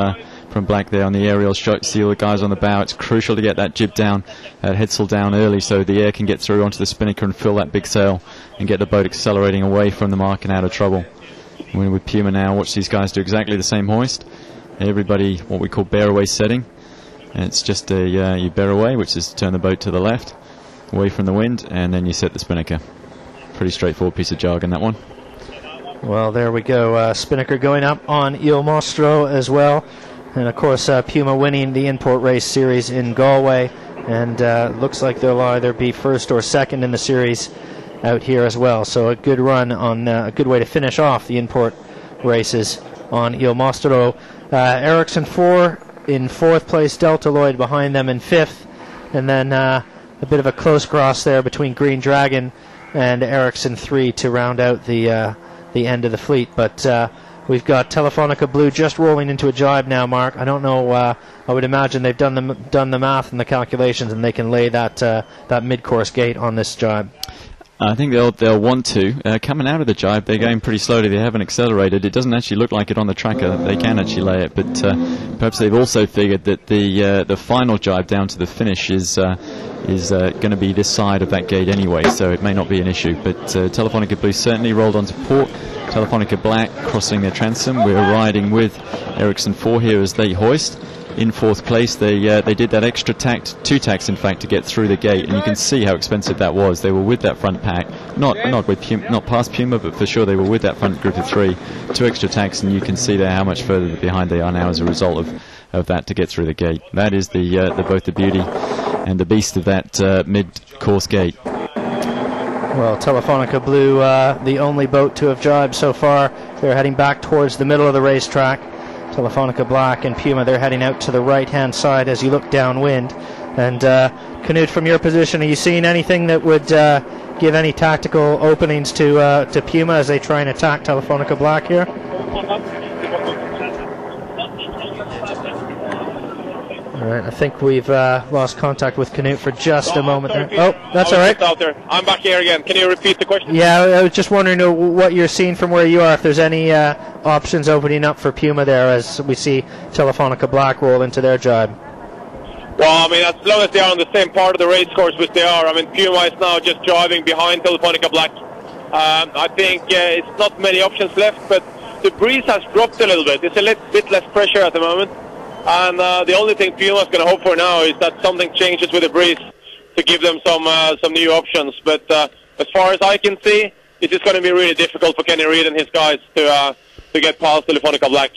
Black there on the aerial shot. See all the guys on the bow. It's crucial to get that jib down, headsail down early so the air can get through onto the spinnaker and fill that big sail and get the boat accelerating away from the mark and out of trouble. With Puma now, watch these guys do exactly the same hoist. Everybody, what we call bear away setting. And it's just you bear away, which is to turn the boat to the left, away from the wind, and then you set the spinnaker. Pretty straightforward piece of jargon, that one. Well, there we go. Spinnaker going up on Il Mostro as well. And, of course, Puma winning the Import Race Series in Galway. And looks like they'll either be first or second in the series out here as well. So a good run on a good way to finish off the Import races on Il Mostro. Ericsson 4 in fourth place, Delta Lloyd behind them in fifth. And then a bit of a close cross there between Green Dragon and Ericsson 3 to round out the end of the fleet. But we've got Telefonica Blue just rolling into a jibe now, Mark. I don't know. I would imagine they've done the math and the calculations, and they can lay that mid-course gate on this jibe. I think they'll want to. Coming out of the jibe, they're going pretty slowly. They haven't accelerated. It doesn't actually look like it on the tracker. They can actually lay it, but perhaps they've also figured that the final jibe down to the finish is going to be this side of that gate anyway, so it may not be an issue. But Telefonica Blue certainly rolled onto port. Telefonica Black crossing their transom. We're riding with Ericsson 4 here as they hoist. In fourth place, they did that extra two tacks in fact, to get through the gate, and you can see how expensive that was. They were with that front pack, not past Puma, but for sure they were with that front group of three. Two extra tacks, and you can see there how much further behind they are now as a result of that to get through the gate. That is both the beauty and the beast of that mid-course gate. Well, Telefonica Blue, the only boat to have jibed so far. They're heading back towards the middle of the racetrack. Telefonica Black and Puma, they're heading out to the right-hand side as you look downwind. And Knut, from your position, are you seeing anything that would give any tactical openings to Puma as they try and attack Telefonica Black here? All right, I think we've lost contact with Knut for just a moment there. Oh, that's all right. Out there. I'm back here again. Can you repeat the question? Yeah, I was just wondering what you're seeing from where you are, if there's any options opening up for Puma there as we see Telefonica Black roll into their jibe. Well, I mean, as long as they are on the same part of the race course, which they are, I mean, Puma is now just driving behind Telefonica Black. I think it's not many options left, but the breeze has dropped a little bit. It's a bit less pressure at the moment. And the only thing Puma's going to hope for now is that something changes with the breeze to give them some new options. But as far as I can see, it is going to be really difficult for Kenny Reed and his guys to get past Telefonica Black.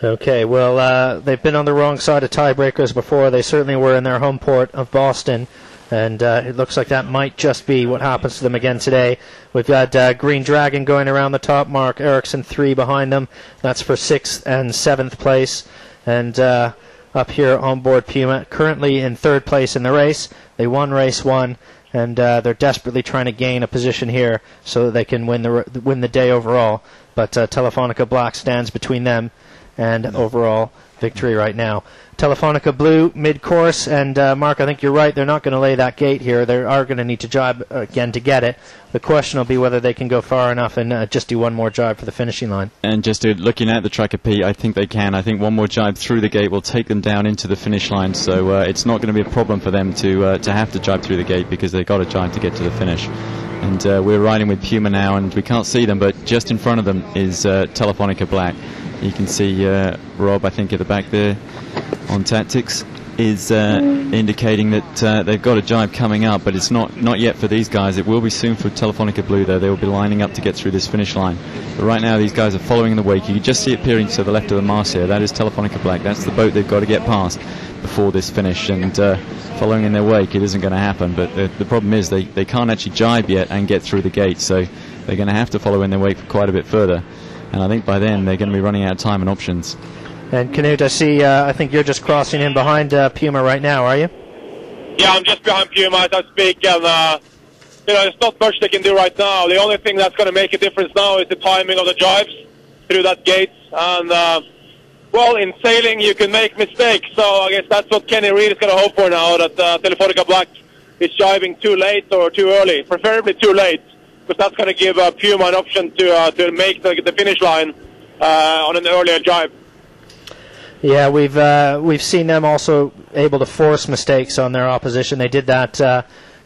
Okay, well, they've been on the wrong side of tiebreakers before. They certainly were in their home port of Boston. And it looks like that might just be what happens to them again today. We've got Green Dragon going around the top mark, Ericsson 3 behind them. That's for 6th and 7th place. And up here on board Puma, currently in third place in the race. They won race 1, and they're desperately trying to gain a position here so that they can win the day overall. But Telefonica Black stands between them and overall victory right now. Telefonica Blue mid-course, and Mark, I think you're right. They're not going to lay that gate here. They are going to need to jibe again to get it. The question will be whether they can go far enough and just do one more jibe for the finishing line. And just looking at the tracker, Pete, I think they can. I think one more jibe through the gate will take them down into the finish line, so it's not going to be a problem for them to have to jibe through the gate, because they've got a jibe to get to the finish. And we're riding with Puma now, and we can't see them, but just in front of them is Telefonica Black. You can see Rob, I think, at the back there on tactics, is indicating that they've got a jibe coming up, but it's not yet for these guys. It will be soon for Telefonica Blue, though. They will be lining up to get through this finish line. But right now, these guys are following in the wake. You can just see it peering to the left of the mast here. That is Telefonica Black. That's the boat they've got to get past before this finish, and following in their wake, it isn't going to happen. But the problem is they can't actually jibe yet and get through the gate, so they're going to have to follow in their wake for quite a bit further. And I think by then they're going to be running out of time and options. And Knut, I see, I think you're just crossing in behind Puma right now, are you? Yeah, I'm just behind Puma as I speak, and there's not much they can do right now. The only thing that's going to make a difference now is the timing of the jibes through that gate. And well, in sailing you can make mistakes, so I guess that's what Kenny Reid is going to hope for now, that Telefonica Black is jibing too late or too early, preferably too late, because that's going to give Puma an option to make the finish line on an earlier jibe. Yeah, we've seen them also able to force mistakes on their opposition. They did that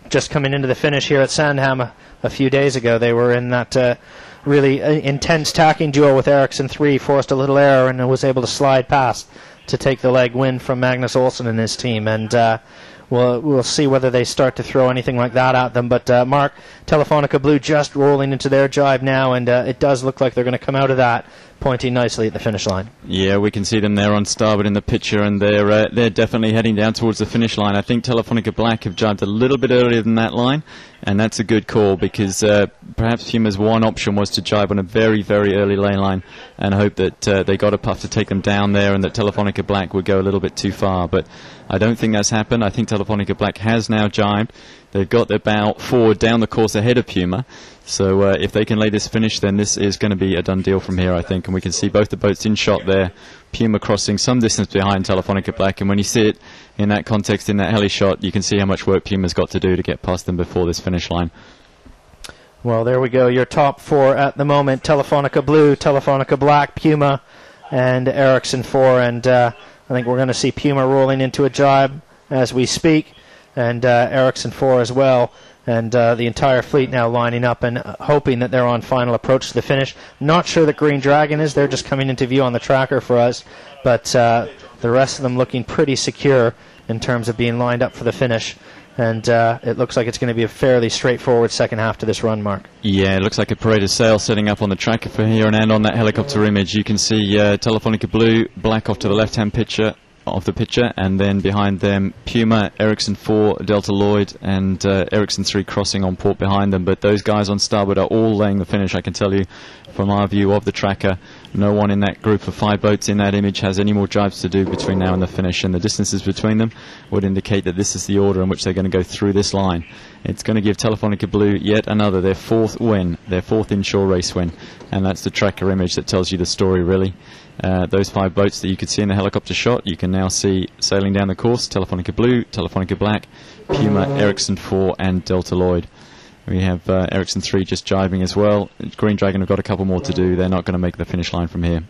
just coming into the finish here at Sandham a few days ago. They were in that really intense tacking duel with Ericsson 3, forced a little error and was able to slide past to take the leg win from Magnus Olsson and his team. And we'll see whether they start to throw anything like that at them. But Mark, Telefonica Blue just rolling into their jibe now, and it does look like they're going to come out of that pointing nicely at the finish line. Yeah, we can see them there on starboard in the picture, and they're definitely heading down towards the finish line. I think Telefonica Black have jibed a little bit earlier than that line, and that's a good call, because perhaps Puma's one option was to jibe on a very, very early lane line and hope that they got a puff to take them down there, and that Telefonica Black would go a little bit too far. But I don't think that's happened. I think Telefonica Black has now jibed. They've got their bow forward down the course ahead of Puma. So if they can lay this finish, then this is going to be a done deal from here, I think. And we can see both the boats in shot there. Puma crossing some distance behind Telefonica Black. And when you see it in that context, in that heli shot, you can see how much work Puma's got to do to get past them before this finish line. Well, there we go. Your top four at the moment: Telefonica Blue, Telefonica Black, Puma, and Ericsson 4. And I think we're going to see Puma rolling into a jibe as we speak, and Ericsson 4 as well. And the entire fleet now lining up and hoping that they're on final approach to the finish. Not sure that Green Dragon is. They're just coming into view on the tracker for us. But the rest of them looking pretty secure in terms of being lined up for the finish. And it looks like it's going to be a fairly straightforward second half to this run, Mark. Yeah, it looks like a parade of sail setting up on the tracker for here, and on that helicopter image you can see Telefonica Blue, Black off to the left-hand picture of the picture, and then behind them Puma, Ericsson 4, Delta Lloyd, and Ericsson 3 crossing on port behind them. But those guys on starboard are all laying the finish, I can tell you from our view of the tracker. No one in that group of 5 boats in that image has any more jibes to do between now and the finish, and the distances between them would indicate that this is the order in which they're going to go through this line. It's going to give Telefonica Blue yet another, their 4th win, their 4th inshore race win, and that's the tracker image that tells you the story, really. Those 5 boats that you could see in the helicopter shot, you can now see sailing down the course: Telefonica Blue, Telefonica Black, Puma, Ericsson 4, and Delta Lloyd. We have Ericsson 3 just jibing as well. Green Dragon have got a couple more to do. They're not going to make the finish line from here.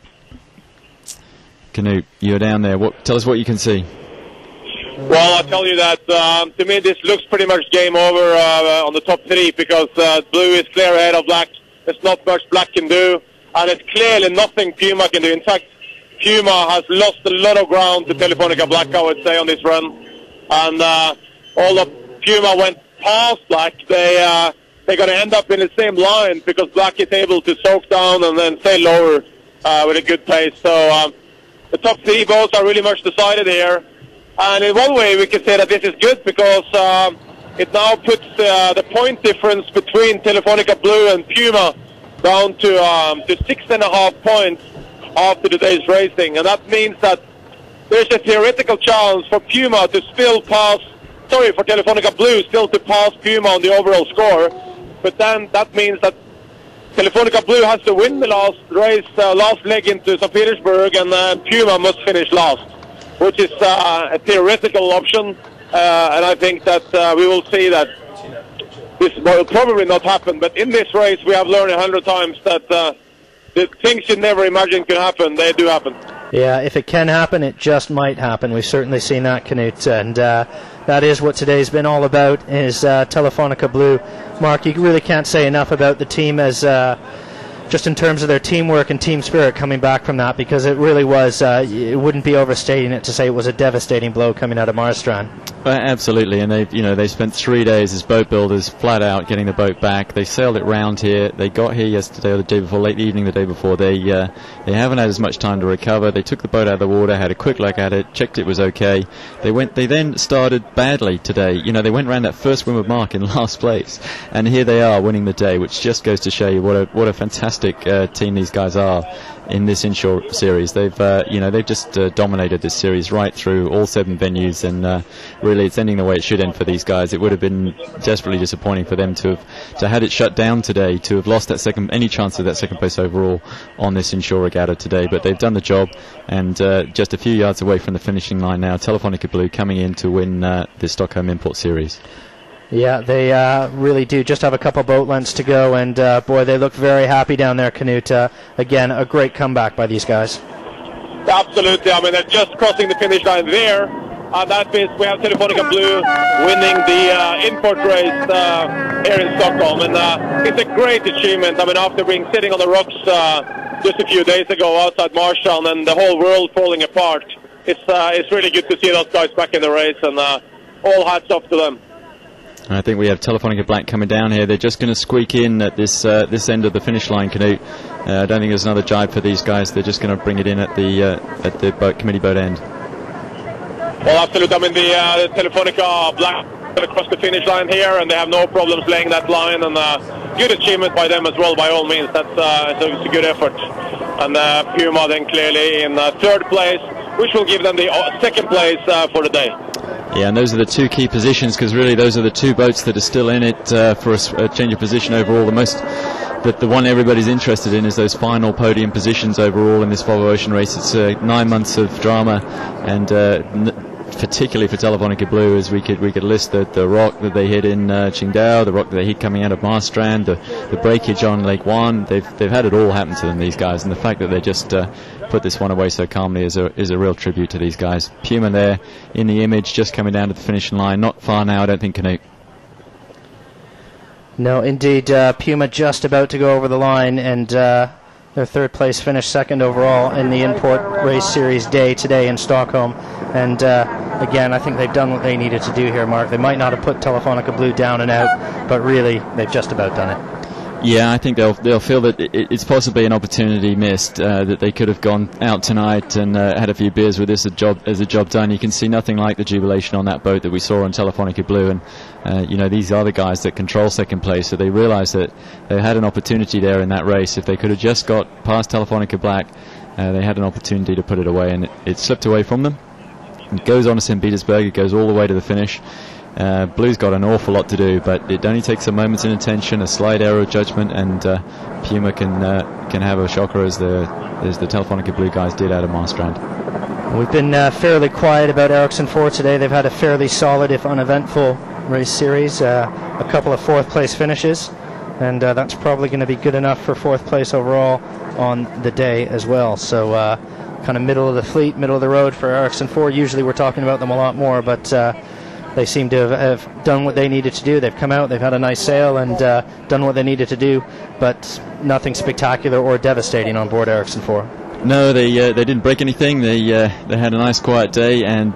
Knut, you're down there. Tell us what you can see. Well, I'll tell you that to me this looks pretty much game over on the top 3, because Blue is clear ahead of Black. There's not much Black can do, and it's clearly nothing Puma can do. In fact, Puma has lost a lot of ground to Telefonica Black, I would say, on this run. And although Puma went past Black, they're going to end up in the same line, because Black is able to soak down and then sail lower with a good pace. So the top 3 boats are really much decided here. And in one way we can say that this is good, because it now puts the point difference between Telefonica Blue and Puma down to 6.5 points after today's racing. And that means that there's a theoretical chance for Puma to still pass for Telefonica Blue still to pass Puma on the overall score, but then that means that Telefonica Blue has to win the last race, last leg into St. Petersburg, and Puma must finish last, which is a theoretical option, and I think that we will see that this will probably not happen. But in this race, we have learned 100 times that the things you never imagined can happen, they do happen. Yeah, if it can happen, it just might happen. We've certainly seen that, Knut, and that is what today's been all about, is Telefonica Blue. Mark, you really can't say enough about the team as just in terms of their teamwork and team spirit coming back from that, because it really was, it wouldn't be overstating it to say it was a devastating blow coming out of Marstrand. Absolutely, and they spent 3 days as boat builders flat out getting the boat back. They sailed it round here. They got here yesterday or the day before, late evening the day before. They haven't had as much time to recover. They took the boat out of the water, had a quick look at it, checked it was okay. They then started badly today. They went around that first Windward mark in last place, and here they are winning the day, which just goes to show you what a fantastic team these guys are in this inshore series. They've just dominated this series right through all 7 venues, and really it's ending the way it should end for these guys. It would have been desperately disappointing for them to have had it shut down today, to have lost any chance of that second place overall on this inshore regatta today. But they've done the job, and just a few yards away from the finishing line now, Telefonica Blue coming in to win the Stockholm Import Series. Yeah, they really do just have a couple boat lengths to go, and boy, they look very happy down there, Knut. Again, a great comeback by these guys. Absolutely. I mean, they're just crossing the finish line there. That means we have Telefonica Blue winning the import race here in Stockholm, and it's a great achievement. I mean, after being sitting on the rocks just a few days ago outside Marshall and the whole world falling apart, it's really good to see those guys back in the race, and all hats off to them. I think we have Telefonica Black coming down here. They're just going to squeak in at this end of the finish line, Knut. I don't think there's another jibe for these guys. They're just going to bring it in at the committee boat end. Well, absolutely. I mean, the Telefonica Black going to cross the finish line here, and they have no problems laying that line. And good achievement by them as well, by all means. It's a good effort. And Puma then clearly in 3rd place, which will give them the 2nd place for the day. Yeah, and those are the 2 key positions, because really those are the 2 boats that are still in it for a change of position overall. The one everybody's interested in is those final podium positions overall in this Volvo Ocean race. It's 9 months of drama, and particularly for Telefonica Blue, as we could list the rock that they hit in Qingdao, the rock that they hit coming out of Marstrand, the breakage on Lake Wan. They've had it all happen to them, these guys, and the fact that they just put this one away so calmly is a real tribute to these guys. Puma there in the image, just coming down to the finishing line. Not far now, I don't think, Knut. No, indeed, Puma just about to go over the line, and their 3rd place finish, 2nd overall in the Import Race Series day today in Stockholm. And again, I think they've done what they needed to do here, Mark. They might not have put Telefonica Blue down and out, but really, they've just about done it. Yeah, I think they'll feel that it's possibly an opportunity missed, that they could have gone out tonight and had a few beers with this as a job done. You can see nothing like the jubilation on that boat that we saw on Telefonica Blue, and these are the guys that control 2nd place, so they realise that they had an opportunity there in that race. If they could have just got past Telefonica Black, they had an opportunity to put it away, and it slipped away from them. It goes on to St. Petersburg, it goes all the way to the finish. Blue's got an awful lot to do, but it only takes a moment's inattention, a slight error of judgment, and Puma can have a shocker as the Telefonica Blue guys did out of Marstrand. We've been fairly quiet about Ericsson 4 today. They've had a fairly solid, if uneventful, race series. A couple of 4th place finishes, and that's probably going to be good enough for 4th place overall on the day as well. So kind of middle of the fleet, middle of the road for Ericsson 4. Usually we're talking about them a lot more, but they seem to have done what they needed to do. They've come out, they've had a nice sail, and done what they needed to do, but nothing spectacular or devastating on board Ericsson 4. No, they didn't break anything. They had a nice quiet day, and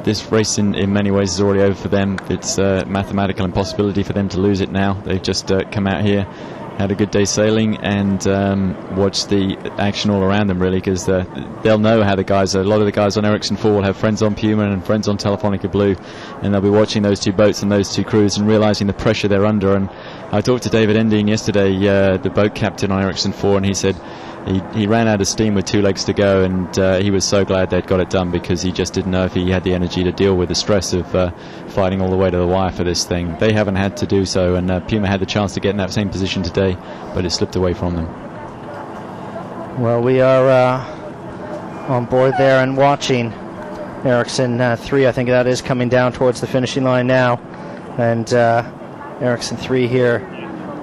this race in many ways is already over for them. It's a mathematical impossibility for them to lose it now. They've just come out here, had a good day sailing, and watched the action all around them, really, because they'll know how a lot of the guys on Ericsson 4 will have friends on Puma and friends on Telefonica Blue, and they'll be watching those 2 boats and those 2 crews and realising the pressure they're under. And I talked to David Ending yesterday, the boat captain on Ericsson 4, and he said he ran out of steam with 2 legs to go, and he was so glad they'd got it done, because he just didn't know if he had the energy to deal with the stress of fighting all the way to the wire for this thing. They haven't had to do so, and Puma had the chance to get in that same position today, but it slipped away from them. Well, we are on board there and watching Ericsson 3, I think that is, coming down towards the finishing line now. And Ericsson 3 here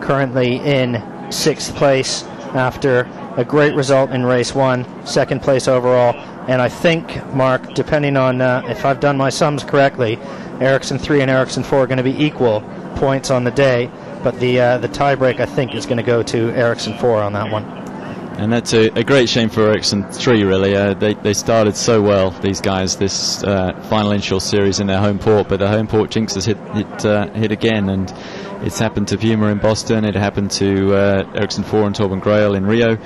currently in 6th place after a great result in race 1, 2nd place overall. And I think, Mark, depending on if I've done my sums correctly, Ericsson 3 and Ericsson 4 are going to be equal points on the day, but the tiebreak, I think, is going to go to Ericsson 4 on that one. And that's a great shame for Ericsson 3, really. They started so well, these guys, this final inshore series in their home port, but the home port jinx has hit again, and it's happened to Puma in Boston, it happened to Ericsson 4 and Torben Grail in Rio,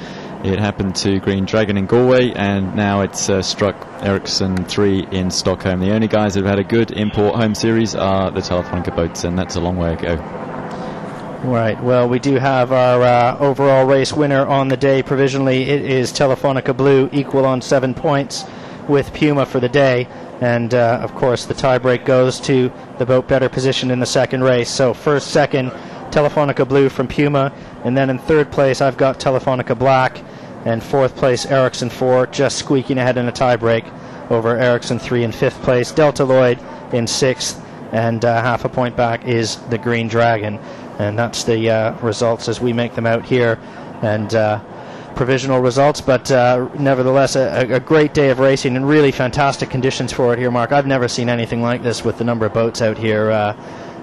it happened to Green Dragon in Galway, and now it's struck Ericsson 3 in Stockholm. The only guys that have had a good import home series are the Telefonica boats, and that's a long way to go. Right, well, we do have our overall race winner on the day. Provisionally, it is Telefonica Blue, equal on 7 points with Puma for the day. And, of course, the tiebreak goes to the boat better positioned in the second race. So first, second, Telefonica Blue from Puma. And then in 3rd place, I've got Telefonica Black. And 4th place, Ericsson 4, just squeaking ahead in a tiebreak over Ericsson 3 in 5th place. Delta Lloyd in 6th. And half a point back is the Green Dragon. And that's the results as we make them out here, and provisional results, but nevertheless a great day of racing and really fantastic conditions for it here, Mark. I've never seen anything like this with the number of boats out here.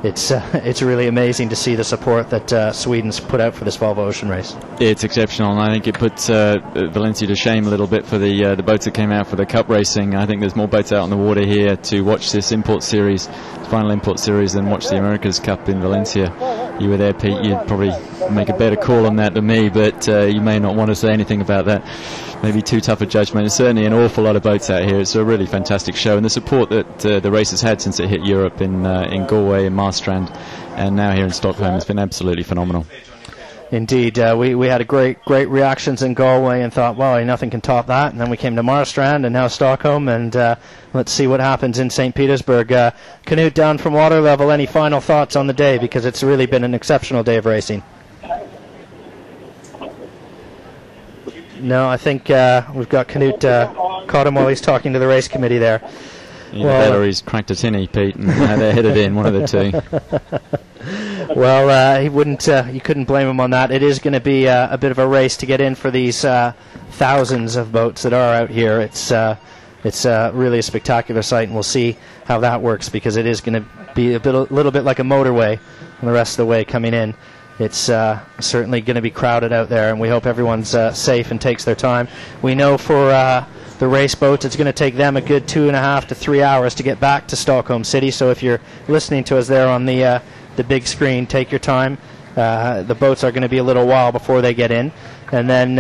It's really amazing to see the support that Sweden's put out for this Volvo Ocean race. It's exceptional, and I think it puts Valencia to shame a little bit for the boats that came out for the Cup racing. I think there's more boats out on the water here to watch this import series, final import series, than watch the America's Cup in Valencia. You were there, Pete. You'd probably make a better call on that than me, but you may not want to say anything about that. Maybe too tough a judgment. There's certainly an awful lot of boats out here. It's a really fantastic show, and the support that the race has had since it hit Europe in Galway and Marstrand, and now here in Stockholm, has been absolutely phenomenal. Indeed, we had a great reactions in Galway and thought, well, nothing can top that. And then we came to Marstrand and now Stockholm, and let's see what happens in St. Petersburg. Knut, down from water level, any final thoughts on the day, because it's really been an exceptional day of racing? No, I think we've got Knut caught him while he's talking to the race committee there. Either that or he's cracked a tinny, Pete, and they're headed in, one of the two. Well, he wouldn't. You couldn't blame him on that. It is going to be a bit of a race to get in for these thousands of boats that are out here. It's really a spectacular sight, and we'll see how that works, because it is going to be a little bit like a motorway and the rest of the way coming in. It's certainly going to be crowded out there, and we hope everyone's safe and takes their time. We know for the race boats, it's going to take them a good 2.5 to 3 hours to get back to Stockholm City. So if you're listening to us there on the big screen, take your time. The boats are going to be a little while before they get in, and then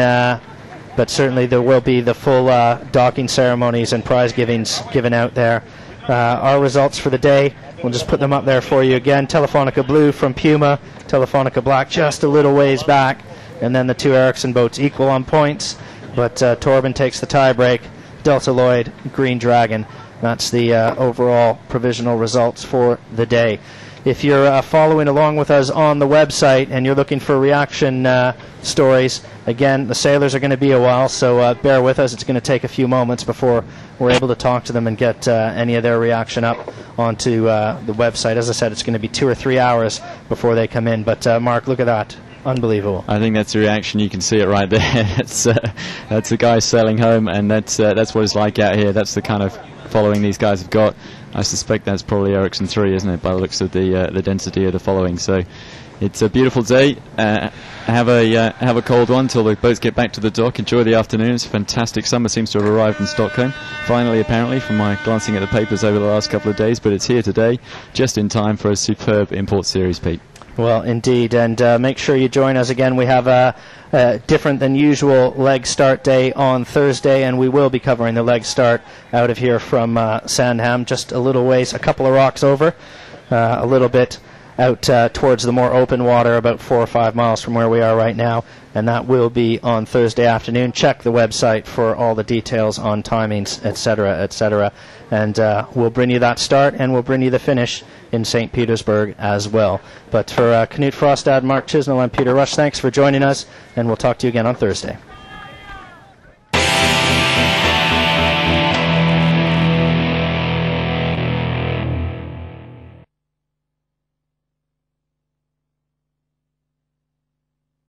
but certainly there will be the full docking ceremonies and prize givings given out there. Our results for the day, we'll just put them up there for you again. Telefonica Blue from Puma, Telefonica Black just a little ways back, and then the two Ericsson boats equal on points, but Torben takes the tiebreak. Delta Lloyd, Green Dragon. That's the overall provisional results for the day. If you're following along with us on the website and you're looking for reaction stories, again, the sailors are going to be a while, so bear with us. It's going to take a few moments before we're able to talk to them and get any of their reaction up onto the website. As I said, it's going to be 2 or 3 hours before they come in. But, Mark, look at that. Unbelievable. I think that's the reaction. You can see it right there. That's the guy sailing home, and that's what it's like out here. That's the kind of following these guys have got. I suspect that's probably Ericsson 3, isn't it, by the looks of the density of the following. So it's a beautiful day. Have a cold one till the boats get back to the dock. Enjoy the afternoon. It's fantastic. Summer seems to have arrived in Stockholm, finally, apparently, from my glancing at the papers over the last couple of days. But it's here today, just in time for a superb import series, Pete. Well, indeed, and make sure you join us again. We have a different than usual leg start day on Thursday, and we will be covering the leg start out of here from Sandham, just a little ways, a couple of rocks over, a little bit out towards the more open water, about 4 or 5 miles from where we are right now, and that will be on Thursday afternoon. Check the website for all the details on timings, etc., and we'll bring you that start, and we'll bring you the finish in St. Petersburg as well. But for Knut Frostad, Mark Chisnell, I'm Peter Rush. Thanks for joining us, and we'll talk to you again on Thursday.